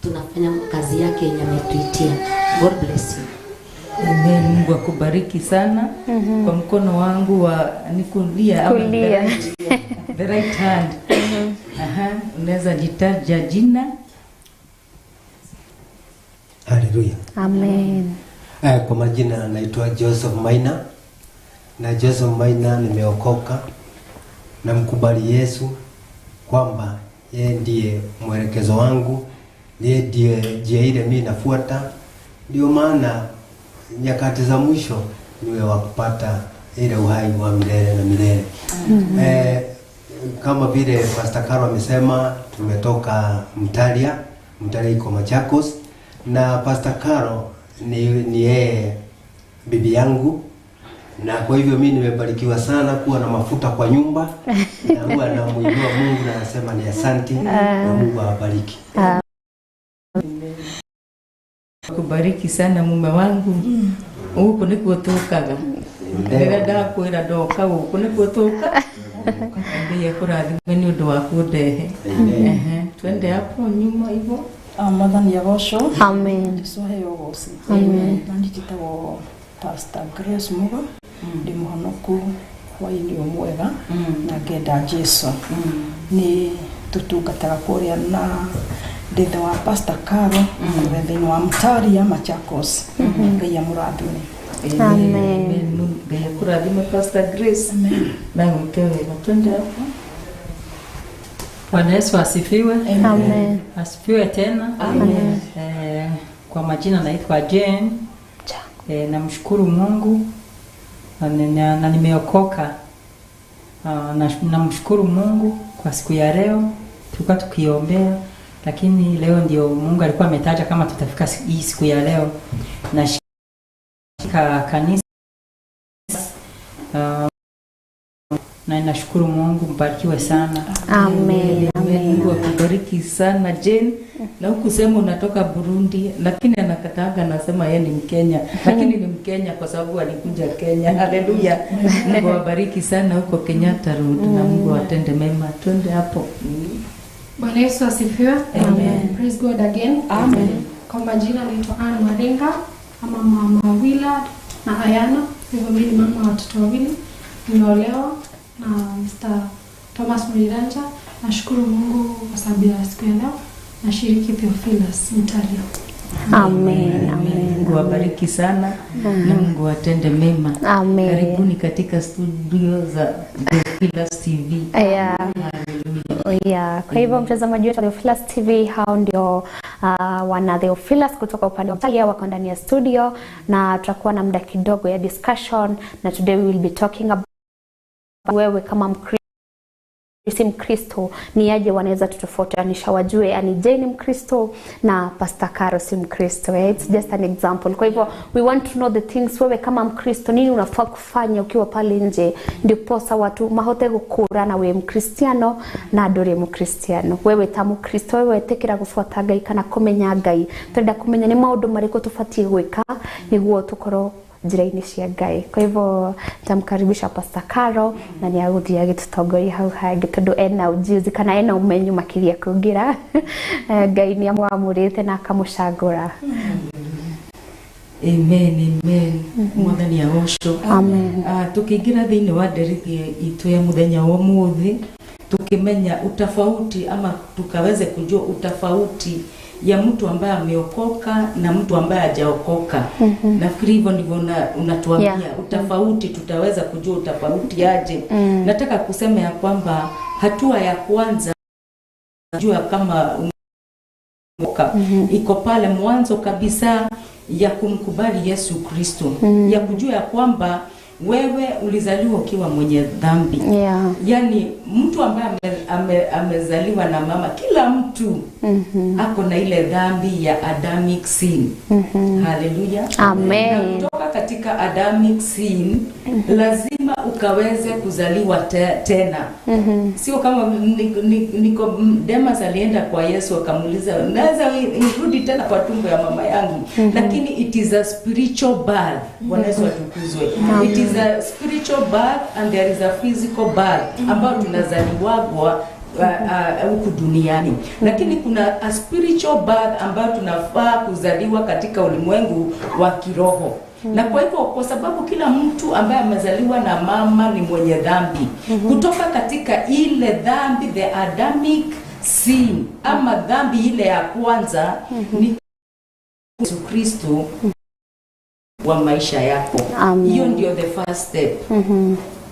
tunafanya kazi yake yenye ametuitia. God bless you. Amen. Mungu akubariki sana. Kwa mkono wangu wa nikulia the right hand. Unaweza jitaja jina. Haleluya. Amen. Kwa majina naitwa Joseph Maina, na Joseph Maina nimeokoka na mkubali Yesu kwamba yeye ndiye mwelekezo wangu, yeye ndiye njia ile mimi nafuata. Ndio maana nyakati za mwisho niwe wa kupata ile uhai wa milele na milele. Kama vile Pastor Caro amesema, tumetoka Mtalia iko Machakos, na Pastor Caro ni yeye bibi yangu, na kwa hivyo mimi nimebarikiwa sana kuwa na mafuta kwa nyumba, na huwa namuinua Mungu na nasema ni asante, na Mungu awabariki. Kubariki sana mume wangu. Huko niko tokaga. Ndagada kwira doka huko niko toka. Ndiye kurathimwe ni undu wa kundehe. Twende hapo nyuma hivyo. Mwathani agocwo. Amen. Tusoheo gosi. Amen. Nandikitagwo Pastor Grace Muga. Ndi muhonoku wa inyo mwega na ngenda Jesu. Ni tutungataga kuria na ndithe wa Pastor Caro thĩinĩ wa Mtalia Machakos. Ngai amũrathime. Amen. Ngai akũrathime Pastor Grace. Na mkewe twende hapo. Bwana Yesu asifiwe. Amen. Asifiwe tena. Amen. Kwa majina naitwa Jane. Namshukuru Mungu na nimeokoka. Namshukuru Mungu kwa siku ya leo. Tulikuwa tukiombea, lakini leo ndio Mungu alikuwa ametaja kama tutafika hii siku ya leo. Na shika kanisa na ninashukuru Mungu, mbarikiwe sana. Amen. Mungu akubariki sana Jane. Na ukusema unatoka Burundi, lakini anakatanga anasema yeye ni Mkenya, lakini ni Mkenya kwa sababu alikuja Kenya. Haleluya. Mungu awabariki sana huko Kenyatta Road, na Mungu atende mema. Twende hapo. Bwana Yesu asifiwe. Amen. Praise God again. Amen. Kwa majina naitwa Anne Maringa, ama mama Willa na Ayana. Hivyo mimi ni mama wa watoto wawili. Nimeolewa na Mr. Thomas Mwiranja. Nashukuru Mungu kwa sababu ya siku ya leo. Nashiriki Theophilus Mtalia. Amen. Amen. Mungu awabariki sana na Mungu atende mema. Amen. Karibuni katika studio za Theophilus TV. Kwa hivyo mtazamaji wetu wa Theophilus TV, hao ndio wana Theophilus kutoka upande wa Mtalia wako ndani ya studio, na tutakuwa na muda kidogo ya discussion, na today we will be talking about wewe kama Mkristo si Mkristo ni aje wanaweza tutofautisha wajue ani Jane Mkristo na Pastor Caro si Mkristo. It's just an example. Kwa hivyo we want to know the things wewe kama Mkristo nini unafaa kufanya ukiwa pale nje ndio posa watu mahote gukura na wewe Mkristiano na ndore Mkristiano. Wewe ta Mkristo wewe tekera gufuata Ngai kana kumenya Ngai. Twenda kumenya ni maundu mariko tufatie gwika niguo tukoro njira-ini cia Ngai. Kwa hivyo tamkaribisha Pastor Caro na ni aguthia gitutongoria hau hangi tondu ena ujuzi kana ena umenyo makiria kungira Ngai ni amwamurite na akamucagura. Amen, amen. Mwathani agocwo. Amen. Tukiingira thiini wa nderithia itu ya muthenya wa muthi tukimenya utafauti ama tukaweze kujua utafauti ya mtu ambaye ameokoka na mtu ambaye hajaokoka. Nafikiri hivyo ndivyo unatuambia utafauti, tutaweza kujua utafauti aje. Nataka kusema ya kwamba hatua ya kwanza jua kama umeokoka iko pale mwanzo kabisa ya kumkubali Yesu Kristo, ya kujua ya kwamba wewe ulizaliwa ukiwa mwenye dhambi. Yani mtu ambaye amezaliwa na mama, kila mtu ako na ile dhambi ya Adamic sin. Hallelujah. Amen. Na kutoka katika Adamic sin lazima ukaweze kuzaliwa tena. Sio kama niko Demas alienda kwa Yesu akamuuliza naweza nirudi tena kwa tumbo ya mama yangu. Lakini it is a spiritual birth. Bwana Yesu atukuzwe. It is a spiritual birth and there is a physical birth ambao tunazaliwagwa huku duniani. Lakini kuna a spiritual birth ambayo tunafaa kuzaliwa katika ulimwengu wa kiroho. Na kwa hivyo kwa sababu kila mtu ambaye amezaliwa na mama ni mwenye dhambi. Kutoka katika ile dhambi, the Adamic sin ama dhambi ile ya kwanza ni Yesu Kristo wa maisha yako. Hiyo ndio the first step.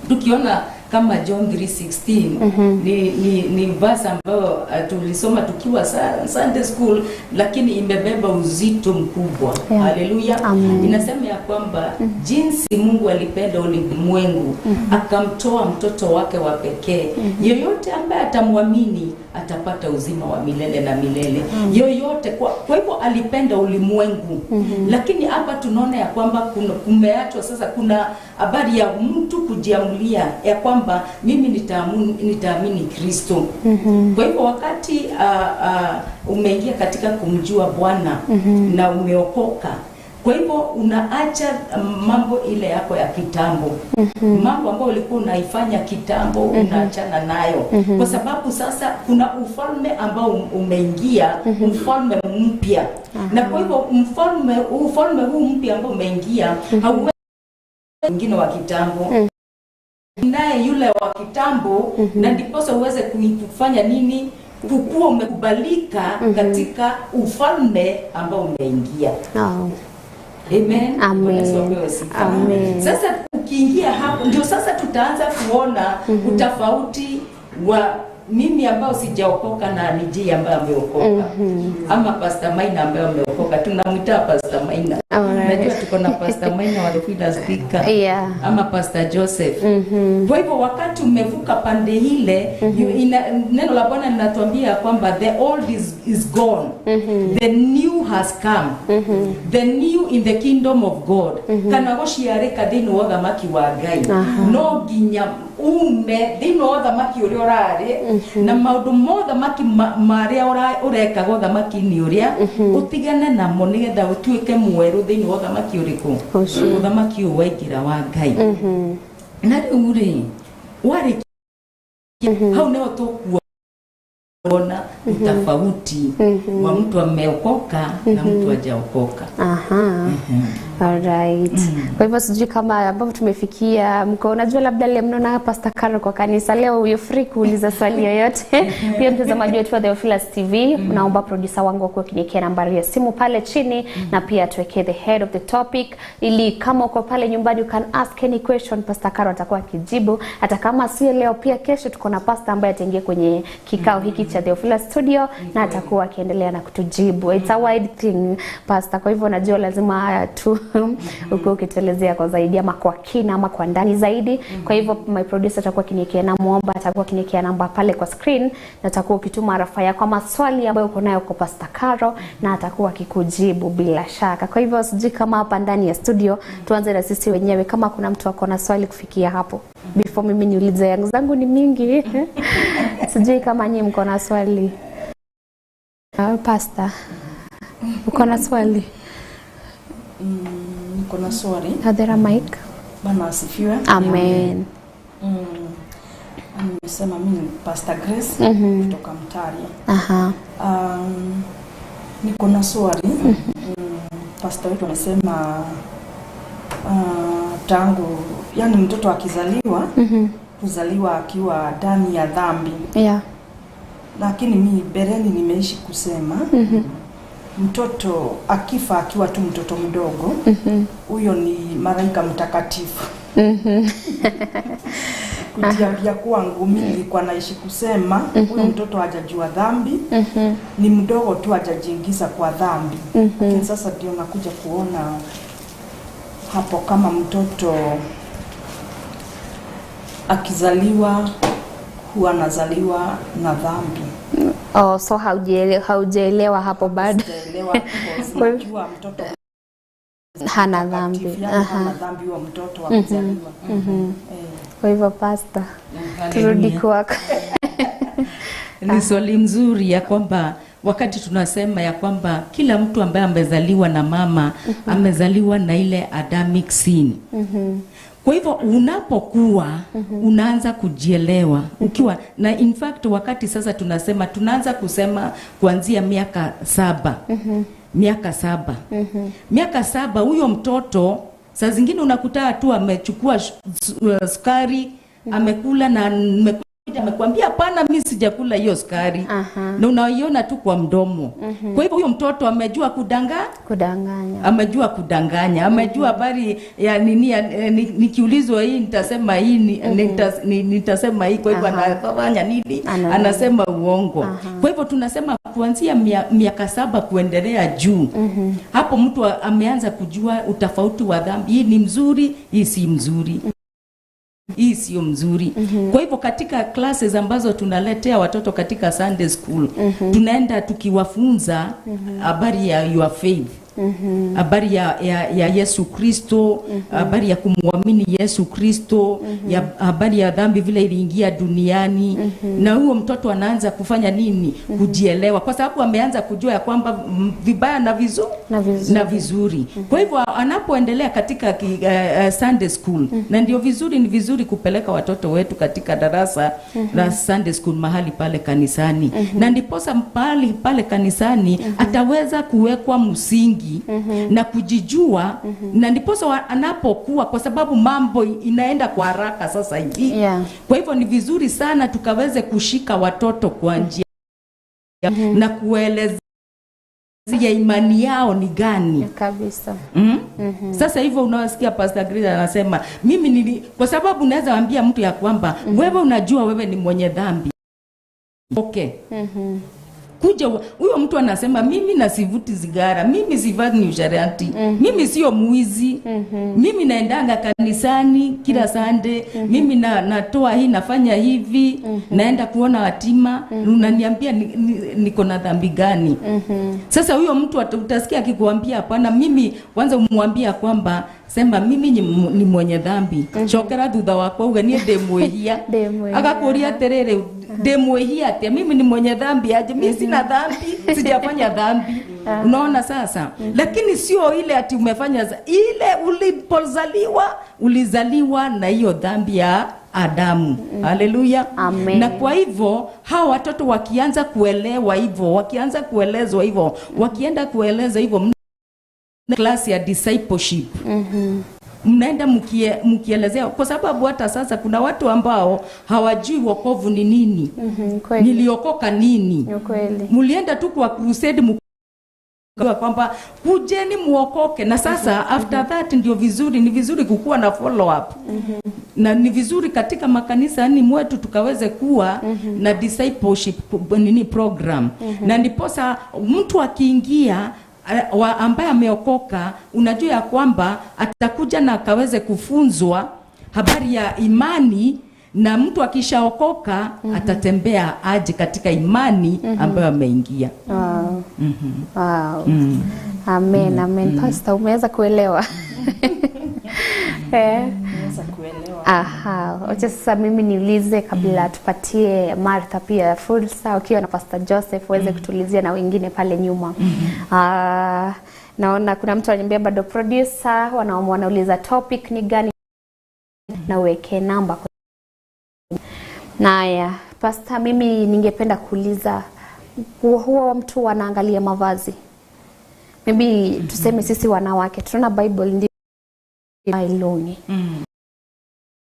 Tukiona kama John 3:16 ni verse ambayo tulisoma tukiwa Sunday school, lakini imebeba uzito mkubwa. Haleluya. Inasema ya kwamba jinsi Mungu alipenda ulimwengu akamtoa mtoto wake wa pekee, yeyote ambaye atamwamini atapata uzima wa milele na milele. Yoyote kwa hivyo alipenda ulimwengu. Lakini hapa tunaona ya kwamba kumeachwa sasa, kuna habari ya mtu kujiamulia ya kwamba mimi nitaamini Kristo. Kwa hivyo wakati umeingia katika kumjua Bwana na umeokoka, kwa hivyo unaacha mambo ile yako ya kitambo. Mambo ambayo ulikuwa unaifanya kitambo unaachana nayo. Kwa sababu sasa kuna ufalme ambao umeingia, ufalme mpya. Na kwa hivyo ufalme huu mpya ambao umeingia hauwezi mwingine wa kitambo. Naye yule wa kitambo na ndiposa uweze kufanya nini? Kukua umekubalika katika ufalme ambao umeingia. Amen. Amen. Sasa ukiingia hapo ndio sasa tutaanza kuona utofauti wa mimi ambao sijaokoka na Niji ambaye ameokoka. Ama Pastor Maina ambaye ameokoka. Tunamwita Pastor Maina. Najua tuko na Pastor Maina wa Field Speaker. Ama Pastor Joseph. Kwa hivyo wakati umevuka pande ile, neno la Bwana linatuambia kwamba the old is gone. The new has come. The new in the kingdom of God. Kana gociarika thini wa thamaki wa Ngai. No ginya ume thini wa thamaki uria urari na maundu mothe maki maria ureka go thamaki ni uria utigane namo nigetha utuike mweru thini wa thamaki uriku thamaki uwaingira wa Ngai. Na riu ri wari hau neo tukuona utafauti wa mtu ameokoka na mtu hajaokoka. Alright. Kwa hivyo sijui kama ambapo tumefikia mko unajua labda leo mnaona Pastor Caro kwa kanisa leo, uyo free kuuliza swali yoyote. Pia mtazamaji wetu wa Theophilus TV, naomba producer wangu kwa kuniwekea nambari ya simu pale chini na pia tuwekee the head of the topic ili kama uko pale nyumbani you can ask any question, Pastor Caro atakuwa akijibu. Hata kama sio leo pia kesho tuko na pastor ambaye ataingia kwenye kikao hiki cha Theophilus Studio na atakuwa akiendelea na kutujibu. It's a wide thing, Pastor. Kwa hivyo najua lazima uko ukituelezea kwa zaidi ama kwa kina ama kwa ndani zaidi. Kwa hivyo my producer atakuwa kiniekea na muomba, atakuwa kiniekea namba pale kwa screen, na atakuwa ukituma arafa yako kwa maswali ambayo uko nayo kwa Pastor Caro, na atakuwa akikujibu bila shaka. Kwa hivyo sijui kama hapa ndani ya studio tuanze na sisi wenyewe, kama kuna mtu ako na swali kufikia hapo before mimi niulize yangu, zangu ni mingi. Sijui kama nyinyi mko na swali. Pastor, uko na swali? Niko na swali. Hadhira mic. Bwana asifiwe. Amen. Nimesema mimi Pastor Grace kutoka Mtaria. Aha. Niko na swali. Pastor wetu amesema tangu yani mtoto akizaliwa kuzaliwa akiwa ndani ya dhambi. Yeah. Lakini mimi bereni nimeishi kusema mtoto akifa akiwa tu mtoto mdogo huyo ni malaika mtakatifu. Kutia kwangu mimi nilikuwa naishi kusema huyo mtoto hajajua dhambi, ni mdogo tu hajajiingiza kwa dhambi. Lakini sasa ndio nakuja kuona hapo kama mtoto akizaliwa huwa anazaliwa na dhambi. Oh, so haujaelewa hapo bado. Unajua mtoto hana dhambi. Hana dhambi wa mtoto wa kuzaliwa. Kwa hivyo Pastor, turudi kwako. Ni swali mzuri ya kwamba wakati tunasema ya kwamba kila mtu ambaye amezaliwa na mama amezaliwa na ile Adamic sin. Kwa hivyo unapokuwa unaanza kujielewa ukiwa na in fact wakati sasa tunasema tunaanza kusema kuanzia miaka 7. Miaka 7. Miaka 7 huyo mtoto saa zingine unakuta tu amechukua sukari, amekula na amekwambia hapana mimi sijakula hiyo sukari. Na unaiona tu kwa mdomo. Kwa hivyo huyo mtoto amejua kudanganya. Amejua kudanganya, amejua habari ya nini nikiulizwa hii nitasema hii nitasema hii, kwa hivyo anafanya nini? Anasema uongo. Kwa hivyo tunasema kuanzia miaka 7 kuendelea juu. Hapo mtu ameanza kujua utofauti wa dhambi. Hii ni mzuri, hii si mzuri. Hii sio mzuri. Kwa hivyo katika classes ambazo tunaletea watoto katika Sunday school, tunaenda tukiwafunza habari ya your faith. Habari ya Yesu Kristo, habari ya kumwamini Yesu Kristo, habari ya dhambi vile iliingia duniani. Na huyo mtoto anaanza kufanya nini? Kujielewa, kwa sababu ameanza kujua ya kwamba vibaya na vizuri. Kwa hivyo anapoendelea katika Sunday school, na ndio vizuri, ni vizuri kupeleka watoto wetu katika darasa la Sunday school mahali pale kanisani. Na ndiposa pale kanisani ataweza kuwekwa msingi na kujijua, na ndiposa anapokuwa, kwa sababu mambo inaenda kwa haraka sasa hivi. Kwa hivyo ni vizuri sana tukaweze kushika watoto kwa njia na kueleza ya imani yao ni gani kabisa. Sasa hivyo unawasikia Pastor Grace anasema mimi kwa sababu unaweza waambia mtu ya kwamba wewe unajua wewe ni mwenye dhambi. Okay. Kuja huyo mtu anasema mimi nasivuti sigara, mimi sivani usharati, mimi sio muizi, mimi naendanga kanisani kila Sunday, mimi natoa hii, nafanya hivi, naenda kuona yatima, unaniambia niko na dhambi gani? Sasa huyo mtu utasikia akikuambia hapana, mimi kwanza umwambia kwamba sema mimi ni mwenye dhambi. Chokera thutha wakwa uga nie ndemwehia. Agakuria terere ndemwehia ate mimi ni mwenye dhambi aje? Mimi sina dhambi, sijafanya dhambi. Unaona sasa? Lakini sio ile ati umefanya ile ulizaliwa na hiyo dhambi ya Adamu. Haleluya. Na kwa hivyo hao watoto wakianza kuelewa hivyo, wakianza kuelezwa hivyo, wakienda kueleza hivyo class ya discipleship. Mnaenda mkielezea, kwa sababu hata sasa kuna watu ambao hawajui wokovu ni nini. Niliokoka nini? Mulienda tu kwa crusade kwamba kujeni muokoke, na sasa after that ndio vizuri, ni vizuri kukuwa na follow up. Na ni vizuri katika makanisa ni mwetu tukaweze kuwa na discipleship program. Na ndiposa mtu akiingia ambaye ameokoka, unajua ya kwamba atakuja na akaweze kufunzwa habari ya imani, na mtu akishaokoka atatembea aje katika imani ambayo ameingia. Wow. Wow. Amen, amen. Pastor, umeweza kuelewa? Umeweza kuelewa. Aha, wacha sasa mimi niulize kabla tupatie Martha pia fursa, ukiwa na Pastor Joseph uweze kutulizia na wengine pale nyuma. Naona kuna mtu ananiambia bado producer wanauliza topic ni gani na uweke namba. Naya, Pastor, mimi ningependa kuuliza, huwa mtu anaangalia mavazi. Maybe tuseme sisi wanawake tuna Bible ndio longi.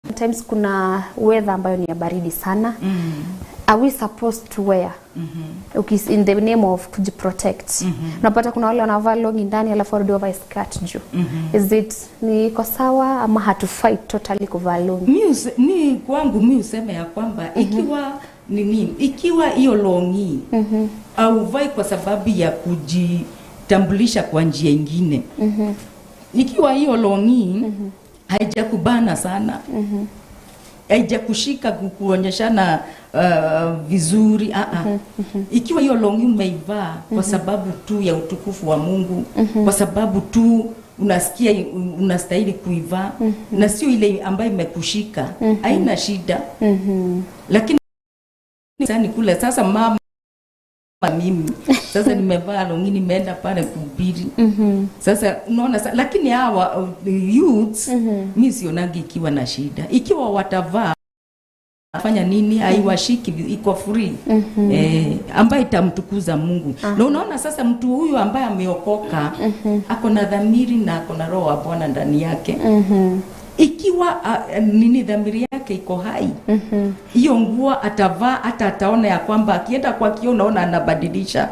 Sometimes kuna weather ambayo ni ya baridi sana. Are we supposed to wear? In the name of kujiprotect. Unapata kuna wale wanavaa longi ndani alafu warudi over skirt juu. Is it ni iko sawa ama hatufai totally kuvaa longi? Ni kwangu mimi useme ya kwamba ikiwa hiyo longi au vai kwa sababu ya kujitambulisha kwa njia nyingine. Ikiwa hiyo longi haijakubana sana, haijakushika kuonyeshana vizuri, ikiwa hiyo longi umeivaa kwa sababu tu ya utukufu wa Mungu, kwa sababu tu unasikia unastahili kuivaa, na sio ile ambayo imekushika, haina shida. Lakini sasa kule sasa mama mimi sasa nimevaa longi nimeenda pale kuhubiri. Sasa unaona, lakini hawa youths mimi sionagi ikiwa na shida. Ikiwa watavaa fanya nini, haiwashiki, iko free. Ambaye itamtukuza Mungu. Na unaona sasa mtu huyu ambaye ameokoka ako na dhamiri na ako na roho wa Bwana ndani yake. Ikiwa dhamiri yake iko hai, hiyo nguo atavaa, hata ataona ya kwamba akienda kwa kioo unaona anabadilisha.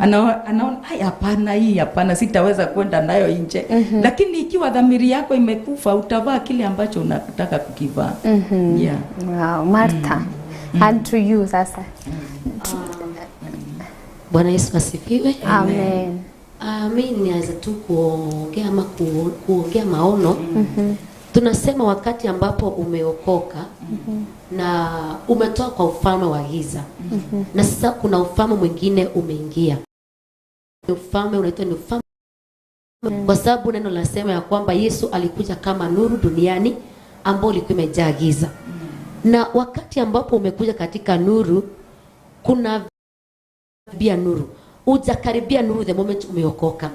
Anaona hapana, hii hapana, sitaweza kwenda nayo nje. Lakini ikiwa dhamiri yako imekufa, utavaa kile ambacho unataka kukivaa. Yeah. Wow, Martha. And to you sasa. Bwana Yesu asifiwe. Amen. Mimi nianza tu kuongea ama kuongea maono. Tunasema wakati ambapo umeokoka na umetoka kwa ufalme wa giza, na sasa kuna ufalme mwingine umeingia. Ufalme unaitwa ni ufalme, kwa sababu neno linasema ya kwamba Yesu alikuja kama nuru duniani ambao ulikuwa umejaa giza. Na wakati ambapo umekuja katika nuru, kuna bia nuru. Ujakaribia nuru the moment umeokoka.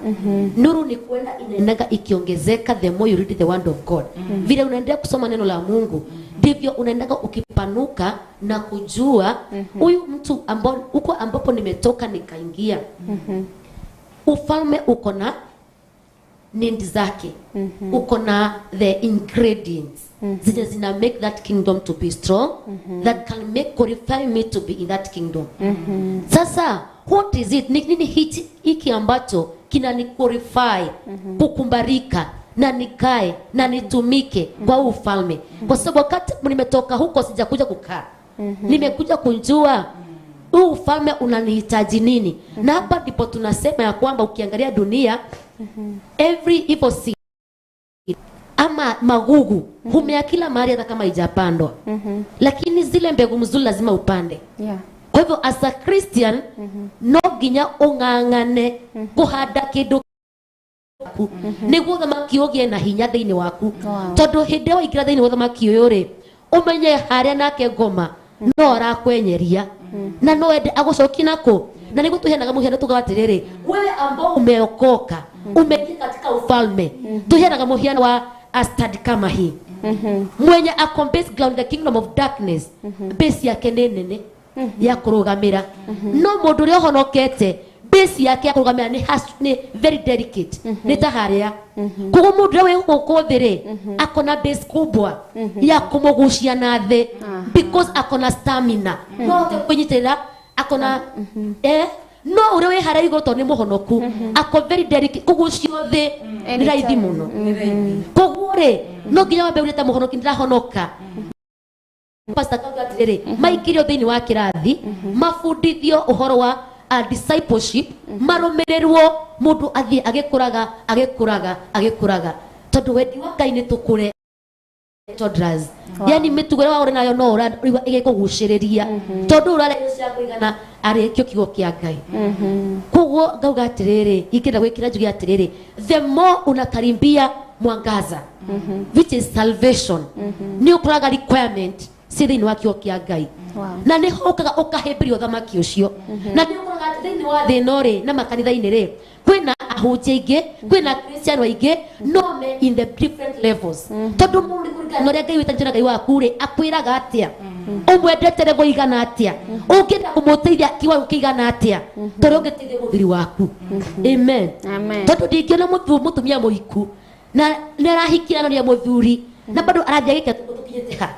Nuru ni kwenda inaendaga ikiongezeka the more you read the word of God. Vile unaendelea kusoma neno la Mungu, ndivyo unaendaga ukipanuka na kujua huyu mtu ambapo nimetoka nikaingia. Ufalme uko na need zake. Uko na the ingredients zina make that kingdom to be strong, that can make qualify me to be in that kingdom. Sasa what is it? Nini hiki ambacho kinani qualify kukumbarika na nikae na nitumike kwa ufalme? Kwa sababu wakati nimetoka huko sijakuja kukaa. Nimekuja kujua huu ufalme unanihitaji nini. Na hapa ndipo tunasema ya kwamba ukiangalia dunia, every evil seed ama magugu humea kila mahali hata kama haijapandwa. Lakini zile mbegu mzuri lazima upande. Kwa hivyo as a Christian no ginya ungangane kuhanda kindu niguo thamaki ugie na hinya thiini waku. Tondu hindi wa ikira thiini wa thamaki uyu ri umenye haria nake ngoma no arakwenyeria na no ende agucoki nako. Na niguo tuheanaga muhiano tugawatiriri, wewe ambao umeokoka umeingia katika ufalme, tuheanaga muhiano wa astad kama hii. Mwenye ako base ground the kingdom of darkness, base yake nene ya kurugamira. No mundu ri ohonokete base yake ya kurugamira ni very delicate. Ni taharia kugo mundu we uko thiri akona base kubwa ya kumugucia na thi, because akona stamina. No te kunyitira akona no uri we hara igo to ni muhonoku, ako very delicate kugucio thi ni raithi muno. Koguo ri no nginya wambe urita muhonoki ndirahonoka. Pastor Kagatire maikirio thini wa kirathi mafundithio uhoro wa discipleship maromererwo mundu athie agikuraga tondu wendi wa Ngai ni tukure toddlers yani mitugore wa nayo no uriwa igikuguciriria tondu urare cia kuigana ari kyo kigo kia Ngai koguo ngauga atiriri ikira gwikira njugi atiriri the more unakaribia mwangaza which is salvation ni ukuraga requirement siri ni wakio kia Ngai na ni hokaga ukahemberio thamaki ucio na ni ukuraga thini wa thinori na makanitha-ini ri kwina ahunjia ingi kwina Christian waingi no me in the different levels tondu muri kurigana uria Ngai witanjira Ngai waku ri akwiraga atia umwendete guigana atia ungienda kumuteithia kiwa ukigana atia tondu ungiteithia muthiri waku amen tondu ndingiona mutumia muiku na nirahikiranaria muthuri na bado arathia gike tukinyite ha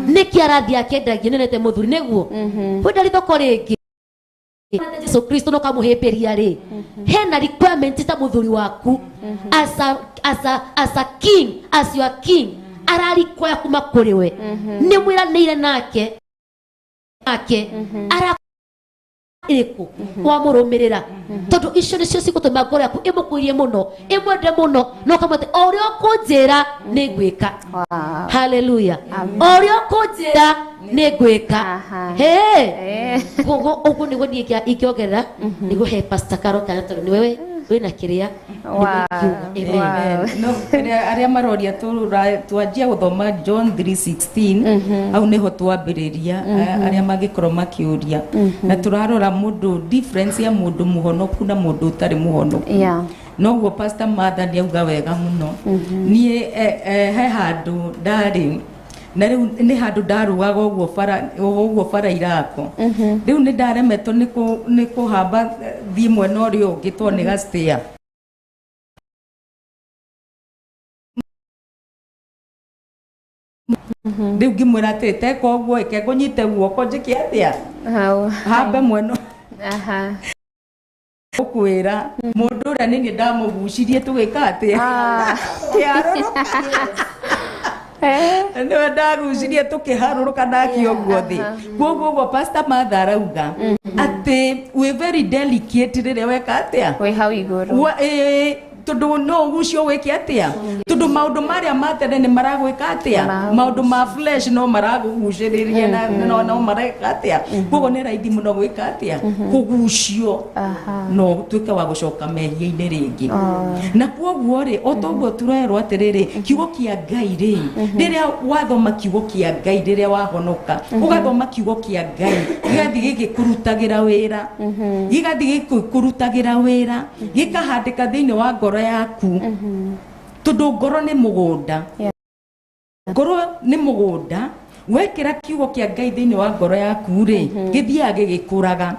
niki arathia akendagia nenete muthuri niguo wenda rithoko ringi Yesu Kristo no kamuhemberia ri hena requirement ta muthuri waku as a king, as your king ararikoya kuma kuri we ni mwiranire nake ara iriku wa murumirira tondu icio nicio cigutuma ngoro yaku imukuirie muno imwende muno no kamate orio kunjira ni ngwika haleluya orio kunjira ni ngwika ugu niguo nie ikiongerera niguo he pastor Karo kana tondu ni wewe wina kiria no aria maroria twanjia guthoma John 3:16 au niho twambiriria aria magikorwo makiuria na turarora mundu difference ya mundu muhonoku na mundu utari muhonoku noguo pastor Martha niauga wega muno nie he handu ndari na riu ni handu ndarugaga uguo bara irako riu ni ndaremetwo ni kuhamba thie mwena uria ungi to ni gastia riu ngimwira ati teka uguo ike ngunyite guoko njike atia hambe mwena ukwira mundu uria ni ndamugucirie tugika atia no ndagucirie tukiharuruka nakio guothi guoguo pastor Martha arauga ati we very delicate rire weka atia we hau iguru tondu no gucio wiki atia tondu maundu maria matene ni maragwika atia maundu ma flesh no maraguguciriria na no mareka atia guoguo ni raithi muno gwika atia kugucio no tuika wa gucoka mehia-ini ringi na kuoguo ri otoguo turerwo atiriri kiugo kia Ngai ri riria wathoma kiugo kia Ngai riria wahonoka ugathoma kiugo kia Ngai gigathi gigikurutagira wira gikahandika thiini wa ngoro yaku tondu ngoro ni mugunda ngoro ni mugunda wekira kiugo kia Ngai thiini wa ngoro yaku ri githia gigikuraga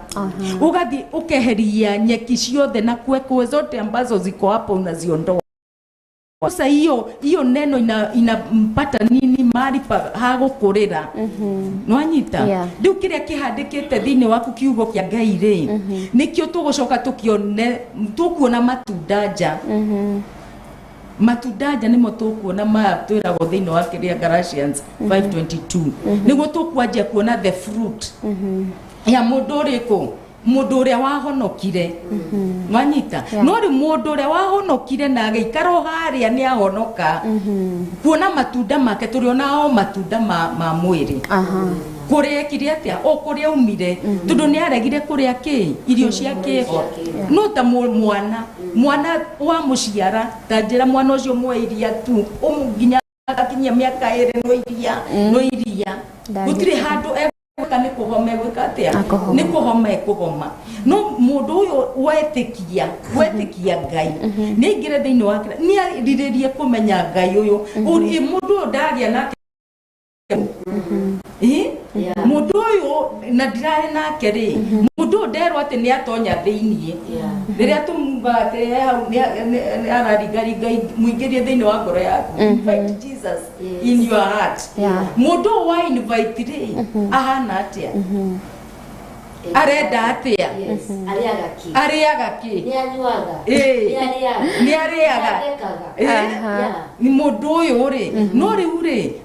ugathi ukeheria nyeki ciothe na kwekwe zote ambazo ziko hapo unaziondoa sasa hiyo neno inampata nini mali pa hagukurira nwanyita riu kiria kihandikite thiini waku kiugo kia Ngai ri nikio tugucoka tukuona matunda nja nimo tukuona twiragwo thiini wa kiria Galatians 5:22 niguo tukwanjia kuona the fruit ya mundu uriku mundu uria wahonokire mwanyita no ri mundu uria wahonokire na geikaro haria ni ahonoka kuona matunda make turiona o matunda ma mwiri kuria kiria atia o kuria umire tondu ni aregire kuria ki irio cia kiho no ta mwana wa muciara tanjira mwana ucio mwairia tu umuginya akinyia miaka 2 no iria gutire handu kana kuhoma gwika atia ni kuhoma no mundu uyu wetikia Ngai ni ingire thiini wake ni ariririe kumenya Ngai uyu mundu ndaria nake mundu uyu na ndirari nake ri mundu nderwo ati ni atonya thiini riria tumubate ni ararigari Ngai muingirie thiini wa ngoro yaku invite Jesus in your heart mundu wa invite ri ahana atia arenda atia ariaga ki ni ariaga ni mundu uyu ri no riu ri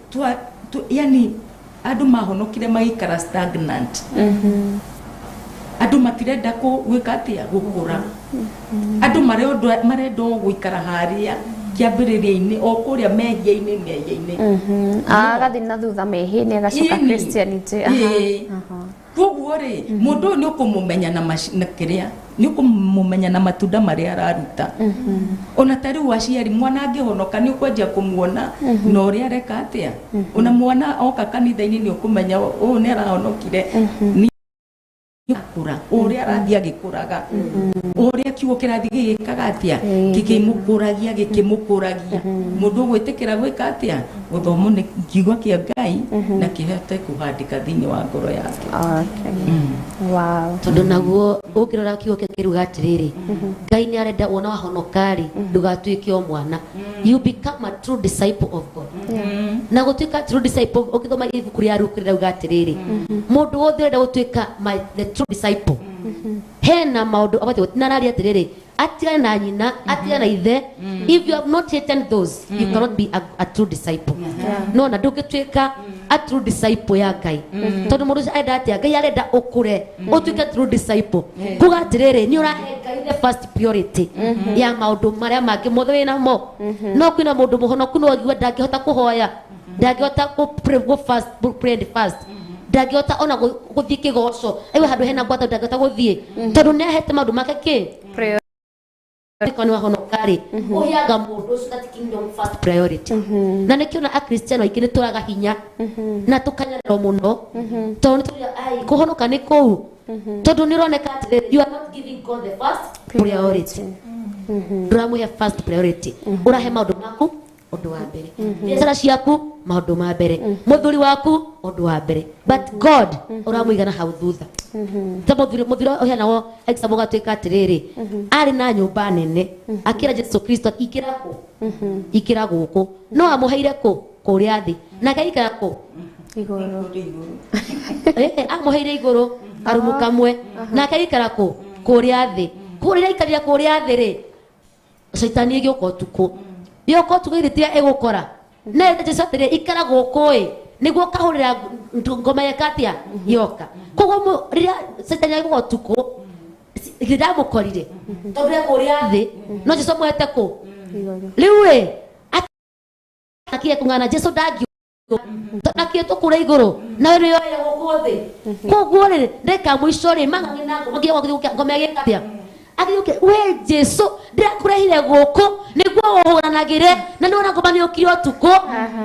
yani andu mahonokire maikara stagnant andu matirenda gwika atia gukura andu marenda guikara haria kiambiriria-ini o kuria mehia-ini agathi na thutha mehi-ini agacoka Christianity koguo ri mundu ni ukumumenya na kiria ni ukumumenya na matunda maria araruta ona tari waciari mwana angihonoka ni ukwenja kumuona na uria areka atia ona mwana oka kanitha-ini ni ukumenya u ni arahonokire kura uria arathii agikuraga uria kiugo kirathi gigikaga atia gikimukuragia mundu gwitikira gwika atia guthomo ni kiugo kia Ngai na kihete kuhandika thiini wa ngoro yake. Wow. Tondu naguo ukirora kiugo kia kiruga atiriri Ngai ni arenda wona wahonokari ndugatuike o mwana. You become a true disciple of God. Na gutuika true disciple ukithoma ibuku ria Ruku riuga atiriri mundu wothe arenda gutuika the true disciple hena maundu abati nararia atiriri atia na nyina atia na ithe. If you have not eaten those you cannot be a true disciple. No na ndungituika a true disciple ya Ngai tondu mundu arenda atia Ngai arenda ukure utuike true disciple kuga atiriri ni urahe Ngai the first priority ya maundu maria mangi mothe wina mo no kwina mundu muhonoku no agua ndangihota kuhoya ndangihota go fast ndangihota ona guthii kigoco aiwe handu hena ngwata ndangihota guthii tondu ni ahete maundu make ki kwani wahonokari uhiaga mundu ucio that kingdom first priority na nikiona a Christian aingi ni turaga hinya na tukanyarwo muno tondu ai kuhonoka ni kou tondu ni roneka you are not giving God the first priority uramuhe first priority urahe maundu maku undu wa mbere biacara ciaku maundu ma mbere muthuri waku undu wa mbere but God uramuigana hau thutha ta muthuri ohanawo example gatuika atiriri ari na nyumba nene akira Jesu Kristo ikira guku no amuheire ku kuria thi na gaikara ku iguru amuheire iguru arumu kamwe na gaikara ku kuria thi kuria ikarira kuria thi ri Saitani igioka tuku yoko tugiritia egukora na Jesu atire ikara gukui niguo kahurira ngoma ya katia yoka koguo riria Saitani agwo tuku rira mukorire tondu kuria thi no Jesu mwete ku riu ri akie kungana Jesu ndagi akie tukura iguru na ri yo guku thi koguo ri ndeka mwisho ri mang'ang'i na ngoma ya katia agiuke we Jesu ndirakurehire guku niguo uhuranagire na nona ngomani ukiri tuko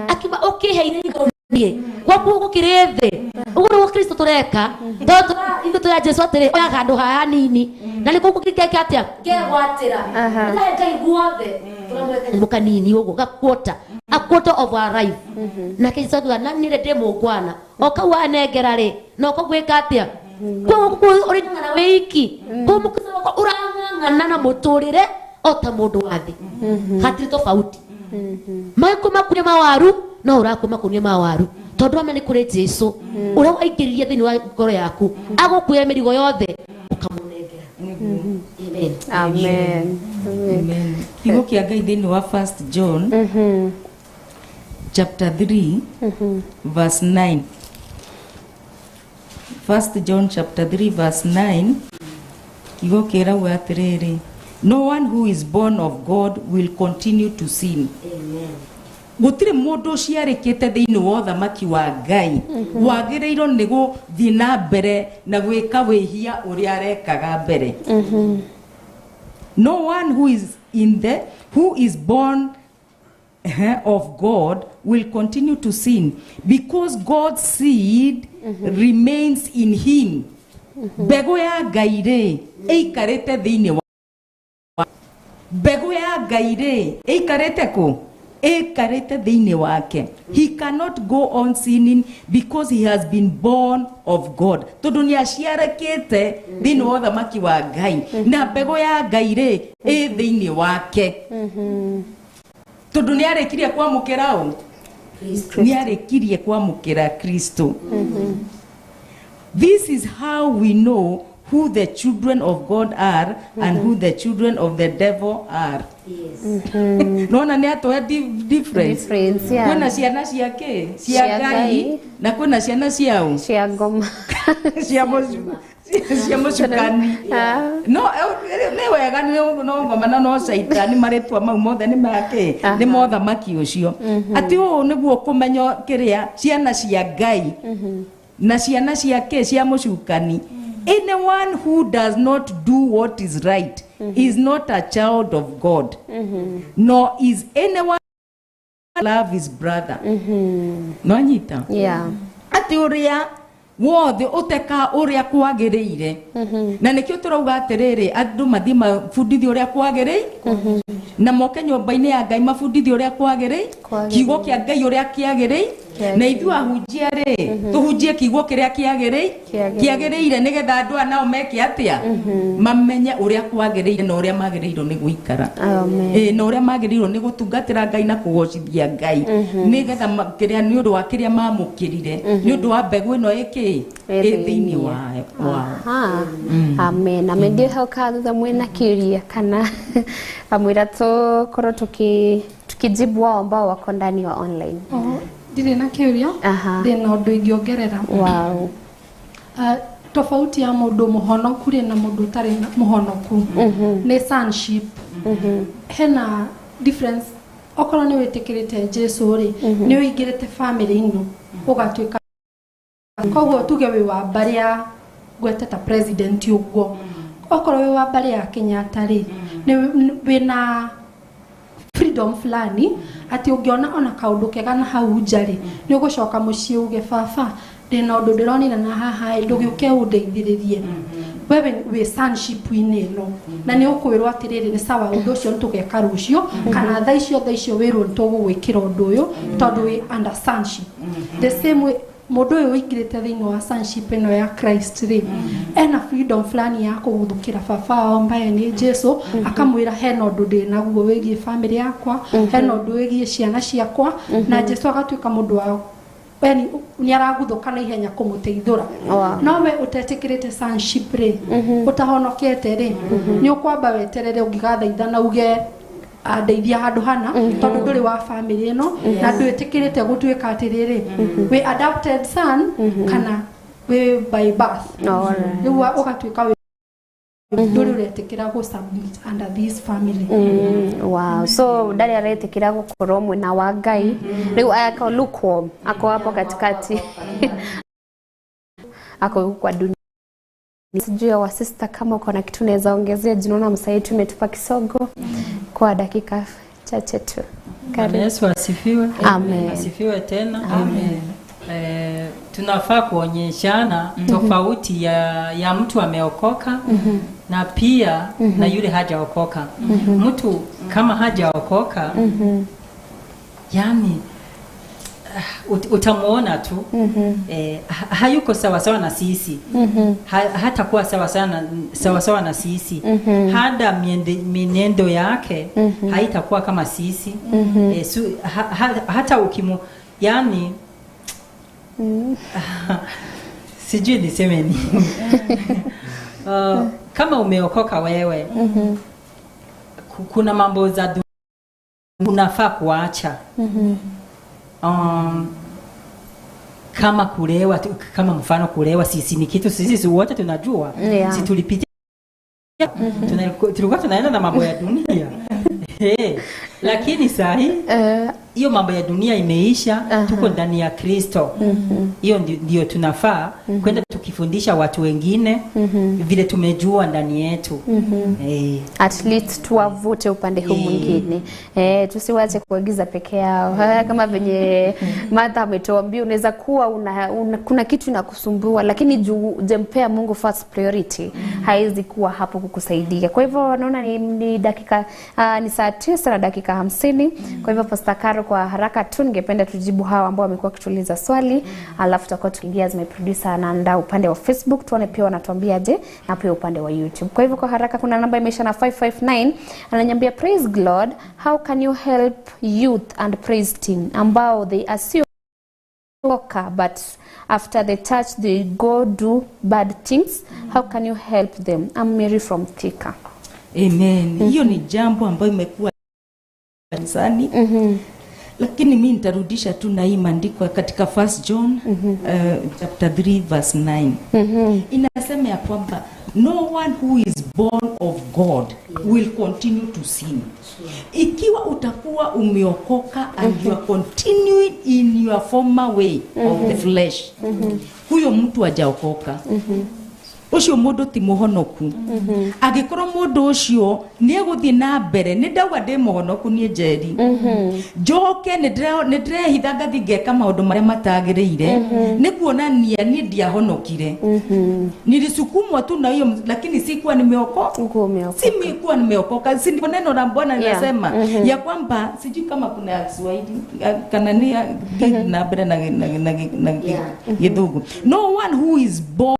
akiba ukiheire iguru nie gwaku gukiri thi uguru wa Kristo tureka tondu ithu ya Jesu atiri oya handu haha nini na nikuo gukirike atia gegwatira na Ngai guothe turamweka mukanini uguo gakwota a quarter of our life na kisa tuga na nire ndimugwana okawa negera ri no kugwika atia kwa uri ngana wiki kwa mukisa urang'ang'ana na muturire ota mundu wathi hatiri tofauti maiko makunya mawaru no urakuma kunya mawaru tondu amene kuri Jesu ura waingiririe thini wa ngoro yaku agukuya mirigo yothe ukamunengera. Amen. Kiugo kia Ngai thini wa 1 John chapter 3 verse 9. 1 John chapter 3 verse 9 kiugo kirauga atiriri no one who is born of God will continue to sin. Amen. Gutire mundu ciarikite thiini wa thamaki wa Ngai wagireiro ni guthii na mbere na gwika wihia uria arekaga mbere. No one who is born of God will continue to sin because God's seed remains in him. Mbegu ya Ngai ri ikarite thiini wa mbegu ya Ngai ri ikarite ku ikarite thiini wake. He cannot go on sinning because he has been born of God. Tondu ni aciarekete thiini wa thamaki wa Ngai na mbegu ya Ngai ri i thiini wake. Tondu ni arekirie kwamukira u ni arekirie kwamukira Kristo. This is how we know who the children of God are and who the children of the devil are. Yes. Nona ni atoe difference. Kuna ciana ciake cia Ngai na kuna ciana ciao cia ngoma cia muzu cia mucukani no ne wega no ngoma no saitani maretwa mau mothe ni make ni mothamaki ucio ati u niguo kumenyo kiria ciana cia Ngai na ciana ciake cia mucukani. Anyone who does not do what is right is not a child of God, nor is anyone love his brother. No anyita ati uria wothe uteka uria kwagiriire na nikio turauga atiriri andu mathie mabundithio uria kwagiriire na moke nyumba-ini ya Ngai mabundithio uria kwagiriire kiugo kia Ngai uria kiagiriire na ithu ahunjia ri tuhunjie kiugo kiria kiagiriire nigetha andu anao meke atia mamenye uria kwagiriire na uria magiriirwo ni guikara na uria magiriirwo ni gutungatira Ngai na kugocithia Ngai nigetha kiria ni undu wa kiria mamukirire ni undu wa mbegu ino iki thiini wa amen amen. Ndio hauka thutha mwena kiria kana amwira tu korwo tukijibu wao ambao wako ndani wa online. Ndire na kiria ndina undu ingiongerera. Wow. Tofauti ya mundu muhonoku na mundu tari muhonoku ni sonship. Hena difference okorwo ni witikirite Jesu ri ni uingirite family ino ugatuika koguo tuge wi wa baria gweteta president uguo okorwo wi wa baria Kenyatta ri ni wina freedom fulani ati ungiona ona kaundu kega na hau njari ni ugucoka mucii uge baba ndina undu ndironira na haha ndugiuke undeithiririe wewe we sonship ino na ni ukwirwo atiriri ni sawa undu ucio ntugeka rucio kana thaa icio wirwo ntugugwikira undu uyu tondu we under sonship the same way mundu uyu wingirite thiini wa sonship ino ya Christ ri ena freedom fulani ya kuguthukira baba ambaye ni Jesu akamwira hena undu ndinaguo wigie family yakwa hena undu wigie ciana ciakwa na Jesu agatuika mundu wa yani ni araguthuka na ihenya kumuteithura no we utetikirite sonship ri utahonokete ri ni ukwamba weterere ungigathaitha na uge andeithia handu hana tondu nduri wa family ino na ndwitikirite gutuika atiriri we adopted son kana we by birth niwa ugatuika we nduri uretikira go submit under this family. Wow. So ndari aretikira gukorwo mwena wa Ngai riu aka lukewarm ako hapo katikati ako kwa dunia. Sijui wa sister kama uko na kitu naweza ongezea, jinaona msaa yetu imetupa kisogo kwa dakika chache tu. Karibu. Yesu asifiwe. Amen. Asifiwe tena. Amen. Tunafaa kuonyeshana tofauti ya mtu ameokoka na pia na yule hajaokoka. Mtu kama hajaokoka yani utamuona tu hayuko sawa sawa na sisi hata kuwa sawa sawa na sisi hada mienendo yake haitakuwa kama sisi hata ukimu yani sijui niseme nini. Kama umeokoka wewe kuna mambo za dunia unafaa kuacha. Kama kulewa, kama mfano kulewa, sisi ni kitu sisi wote tunajua. Si tulipitia tulikuwa tunaenda na mambo ya dunia. Lakini sahi hiyo mambo ya dunia imeisha, tuko ndani ya Kristo. Hiyo ndio tunafaa kwenda tukifundisha watu wengine vile tumejua ndani yetu. At least tuwavute upande huu mwingine. Tusiwache kuagiza peke yao. Kama venye Martha ametuambia, unaweza kuwa kuna kitu inakusumbua lakini jempea Mungu first priority haiwezi kuwa hapo kukusaidia. Kwa hivyo naona ni dakika ni saa 9 na dakika 50. Kwa hivyo Pastor Caro, kwa haraka tu ningependa tujibu hawa ambao wamekuwa kituliza swali, alafu tutakuwa tukiingia as my producer anaandaa upande wa Facebook tuone pia wanatuambia je na pia upande wa YouTube. Kwa hivyo kwa haraka kuna namba imeisha na 559 ananiambia praise God, how can you help youth and praise team ambao they assume but after they touch they go do bad things, how can you help them? I'm Mary from Thika. Amen. Hiyo ni jambo ambayo imekuwa kanisani lakini mimi nitarudisha tu na hii maandiko katika 1 John chapter 3 verse 9. Inasema ya kwamba no one who is born of God will continue to sin. Ikiwa utakuwa umeokoka and you are continuing in your former way of the flesh, huyo mtu hajaokoka. Ucio mundu ti muhonoku. Agikorwo mundu ucio ni eguthie na mbere, ni ndauga ndi muhonoku ni Njeri. Njoke ni ndrehitha ngathi ngeka maundu maria matagiriire, ni kuonania ni ndiahonokire. Nilisukumwa tu na hiyo, lakini sikuwa nimeokoka. Simekuwa nimeokoka. Si ndipo neno la Bwana linasema ya kwamba sijui kama kuna Kiswahili kana ni na mbere na Githungu. No one who is born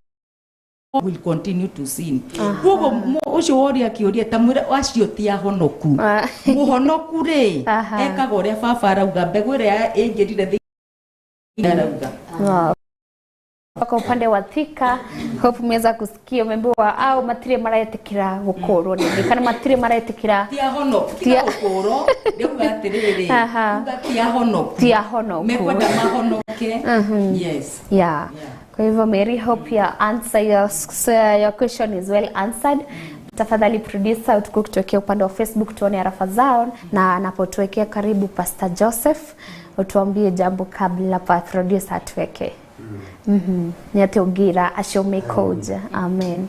will continue to sin. Kugo ucio wori akioria tamwira wacio ti ahonoku. Muhonoku ri ekaga uria baba arauga mbegu iria ingirire thini arauga. Kwa upande wa Thika, hope umeweza kusikia umeambiwa au matire marayetekira gukoro ni kana matire marayetekira ti ahonoku ti gukoro ndeuga atiriri ti ahonoku mekwenda mahonoke. Yes. Yeah. Kwa hivyo Mary, hope your answer your question is well answered. Tafadhali producer utuko kutokea upande wa Facebook tuone arafa zao, na anapotuwekea karibu Pastor Joseph utuambie jambo kabla pa producer atuweke. Nyate ugira ashome koja. Amen.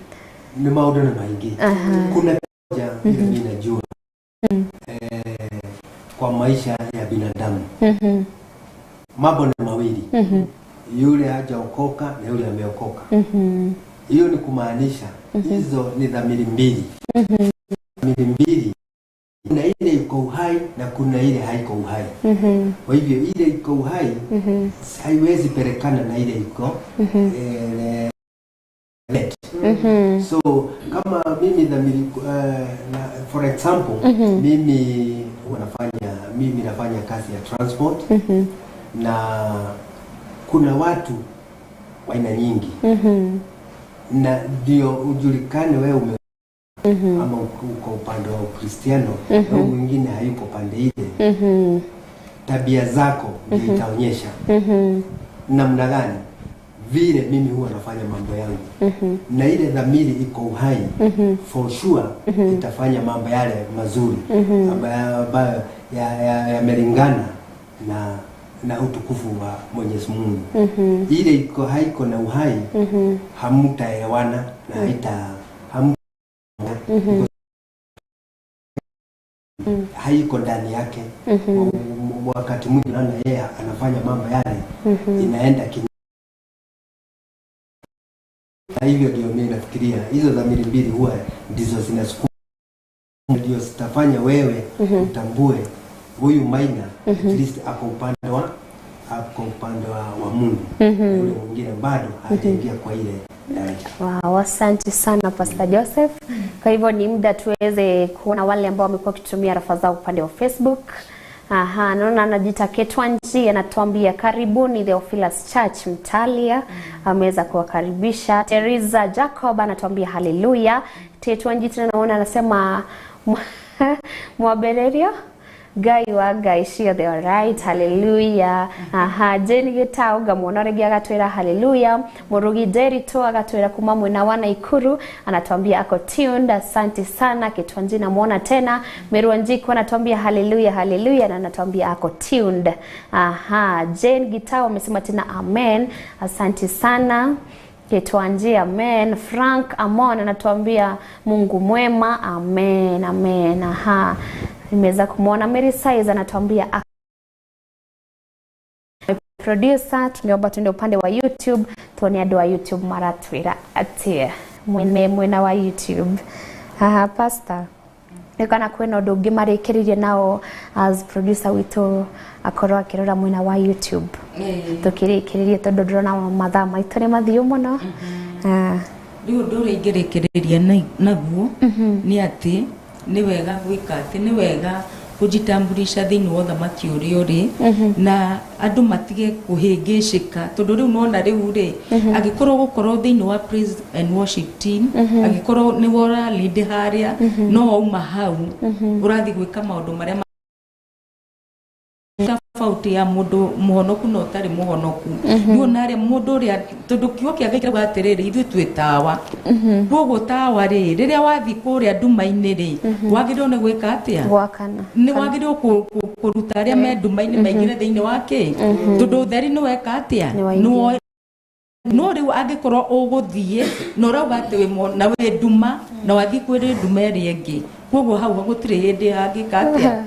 Ni maodo na maingi. Kuna moja mimi najua kwa maisha ya binadamu. Mambo ni mawili. Yule hajaokoka na yule ameokoka. Hiyo ni kumaanisha hizo ni dhamiri mbili. Dhamiri mbili, kuna ile iko uhai na kuna ile haiko uhai. Kwa hivyo ile iko uhai haiwezi pelekana na ile iko so kama mimi dhamiri for example mimi nafanya kazi ya transport na kuna watu wa aina nyingi. Na ndio ujulikane wewe ama uko upande wa Kristiano na mwingine hayuko pande ile. Tabia zako ndio itaonyesha namna gani vile mimi huwa nafanya mambo yangu. Na ile dhamiri iko uhai for sure itafanya mambo yale mazuri ambayo yamelingana na utukufu wa Mwenyezi Mungu. Ile iko haiko na uhai hamtaelewana na haiko ndani yake. Wakati mwingi naona yeye anafanya mambo yale inaenda na hivyo ndio mimi nafikiria hizo dhamiri mbili huwa ndizo zinasukuma, ndio zitafanya wewe utambue huyu Maina at least ako upande wa Mungu. Yule mwingine bado hajaingia kwa ile daraja. Wow, asante sana Pastor Joseph. Kwa hivyo ni muda tuweze kuona wale ambao wamekuwa kutumia rafa zao upande wa Facebook. Naona anajiita Ketwanji anatuambia karibuni Theophilus Church Mtalia. Ameweza kuwakaribisha. Teresa Jacob anatuambia haleluya. Ketwanji tena naona anasema Mwabererio Gai wa Gai shia they alright, hallelujah. Jeni Gitao gamona regia gatwera hallelujah. Murugi Derito agatwera kuma mwena wana Ikuru anatuambia ako tuned, asante sana. Ketwanji namuona tena. Meruanjiko anatuambia hallelujah hallelujah na anatuambia ako tuned. Jeni Gitao amesema tena amen, asante sana. Ketwanji amen. Frank Amon anatuambia Mungu mwema, amen amen. Nimeweza kumuona Mary Size anatuambia producer. Tungeomba tuende upande wa YouTube tuone ado wa YouTube maratwira atie mwena wa YouTube. Pastor nikana kwena ndo ngimarekererie nao as producer wito akorwa akirora mwena wa YouTube tukirekererie tondu ndrona mathaa maitu ni mathiu muno. Riu ndore ingerekereria naguo ni ati ni wega gwika ati ni wega kujitambulisha thini wa thamaki uri na andu matige kuhingicika tondu riu nona riu ri agikorwo gukorwo thini wa praise and worship team agikorwo ni wora lead haria no uma hau urathi gwika maundu maria tofauti ya mundu muhonoku no tari muhonoku ndio nare mundu ria tondu kiugo kia Ngai kirauga atiriri ithu twitawa koguo tawa ri riria wathi kuria nduma-ini ri wagirwo ni gwika atia gwakana ni wagirwo kuruta aria me nduma-ini maigire thiini wake tondu utheri ni weka atia no riu angikorwo uguthie no rauga ati wi na wi nduma na wathi kwiri nduma iri ingi koguo hau gutiri hindi hangika atia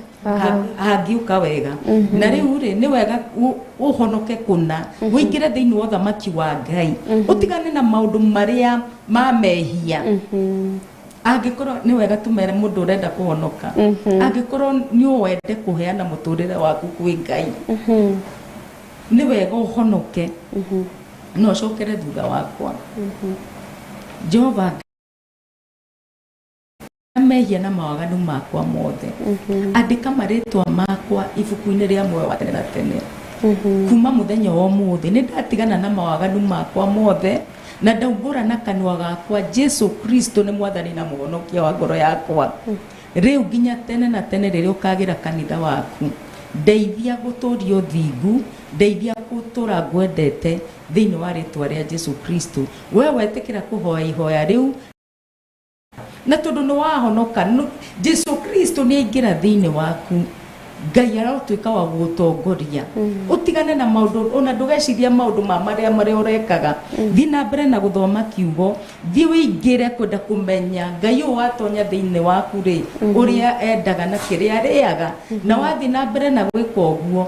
hangiuka wega na riu ri ni wega uhonoke kuna wingire thiini wa thamaki wa Ngai utigane na maundu maria ma mehia angikorwo ni wega tumere mundu urenda kuhonoka angikorwo ni wende kuheana muturire waku kwi Ngai ni wega uhonoke no cokere thutha wakwa Jehova mehia na mawaganu makwa mothe andika maritwa makwa ibuku-ini ria muoyo wa tene na tene kuma muthenya wa umuthi ni ndatigana na mawaganu makwa mothe na ndaumbura na kanua gakwa Jesu Kristo ni mwathani na muhonokia wa ngoro yakwa riu nginya tene na tene riria ukagira kanitha waku ndeithia guturio thingu ndeithia gutura ngwendete thiini wa ritwa ria Jesu Kristo we wetikira kuhoya ihoya riu na tondu ni wahonoka Jesu Kristo ni aingira thiini waku Ngai aratuika wa gutongoria utigane na maundu ona ndugeciria maundu maria urekaga thina mbere na guthoma kiugo thi wingire kwenda kumenya Ngai watonya thiini waku ri uria endaga na kiria ariaga na wathi na mbere na gwika uguo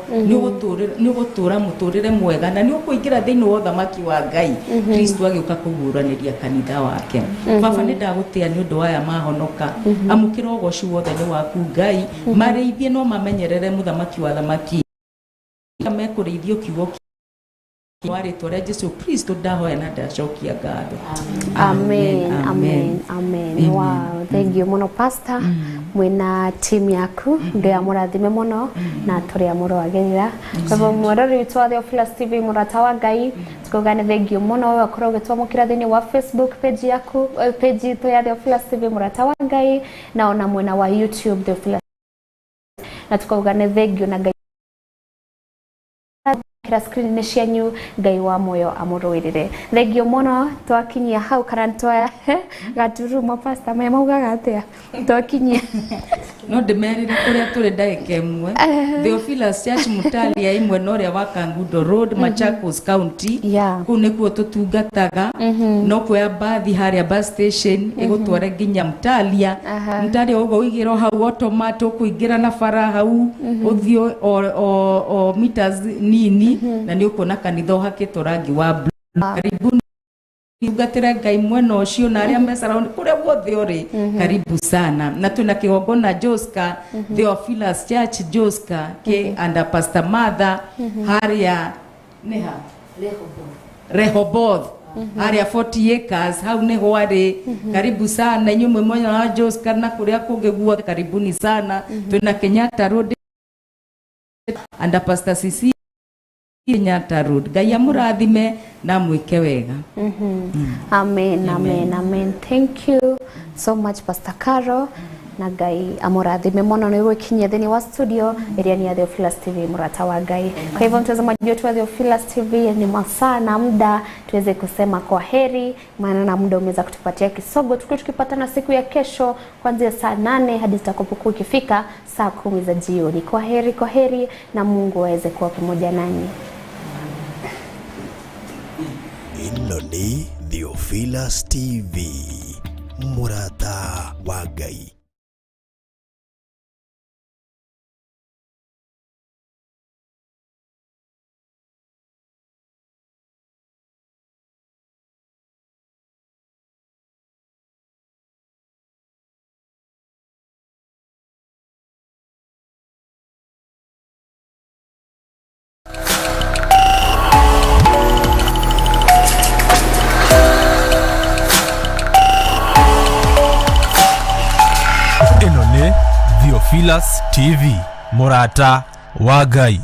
ni gutura muturire mwega na ni ukuingira thiini wa thamaki wa Ngai Kristo agiuka kuguraniria kanitha wake baba ni ndagutia ni undu aya mahonoka amukira ugocu wothe ni waku Ngai mareithie no mamenyerere muthamaki wa thamaki mekurithio kiugo wari tore Jesu Kristo ndahoya na ndacokia ngatho amen wow thank you muno pastor mwina team yaku ndio amurathime muno na turi amurwagerera kwa hivyo mwarori witwa Theophilus TV murata wa Ngai tukugane thank you muno wewe akorwo gitwamukira thini wa Facebook page yaku page to ya Theophilus TV murata wa Ngai na ona mwina wa YouTube Theophilus na tukugane thank you na Ngai kira screen ni cianyu Ngai wa moyo amurwirire thank you muno twakinyia hau kana twa gaturuma pastor me maugaga atia twakinyia no ndemerire kuria turi ndagika imwe Theophilus Church Mutalia imwe no ria wa Kangundo Road Machakos County ku nikuo tutungataga no kuya bathi haria bus station igutware nginya Mutalia ugo wigiro hau automatic kuingira na bara hau uthio o meters nini na ni ukona kanitha hakitwo rangi wa blue karibuni ugatira Ngai mwena ucio na aria mesara kuria guothe uri karibu sana na tuna kigongona Joska Theophilus Church Joska ke under Pastor Mother haria neha Rehoboth area 40 acres hau ne hoare karibu sana nyume moyo wa Joska na kuria kunge guothe karibuni sana tuna Kenyatta Road under Pastor CC Kenyatta Road Ngai amurathime na mwike wega amen thank you so much Pastor Caro na Ngai amurathime muno ni gwikinyia thini wa studio iria ni ya Theophilus TV murata wa Ngai kwa hivyo mtazamaji wetu wa Theophilus TV ni masaa na muda tuweze kusema kwa heri maana na muda umeweza kutupatia kisogo tukipatana siku ya kesho kuanzia saa 8 hadi tutakapokuwa ikifika saa 10 za jioni kwa heri na Mungu aweze kuwa pamoja nanyi. Ino ni Theophilus TV murata wa Ngai. Theophilus TV murata wa Ngai.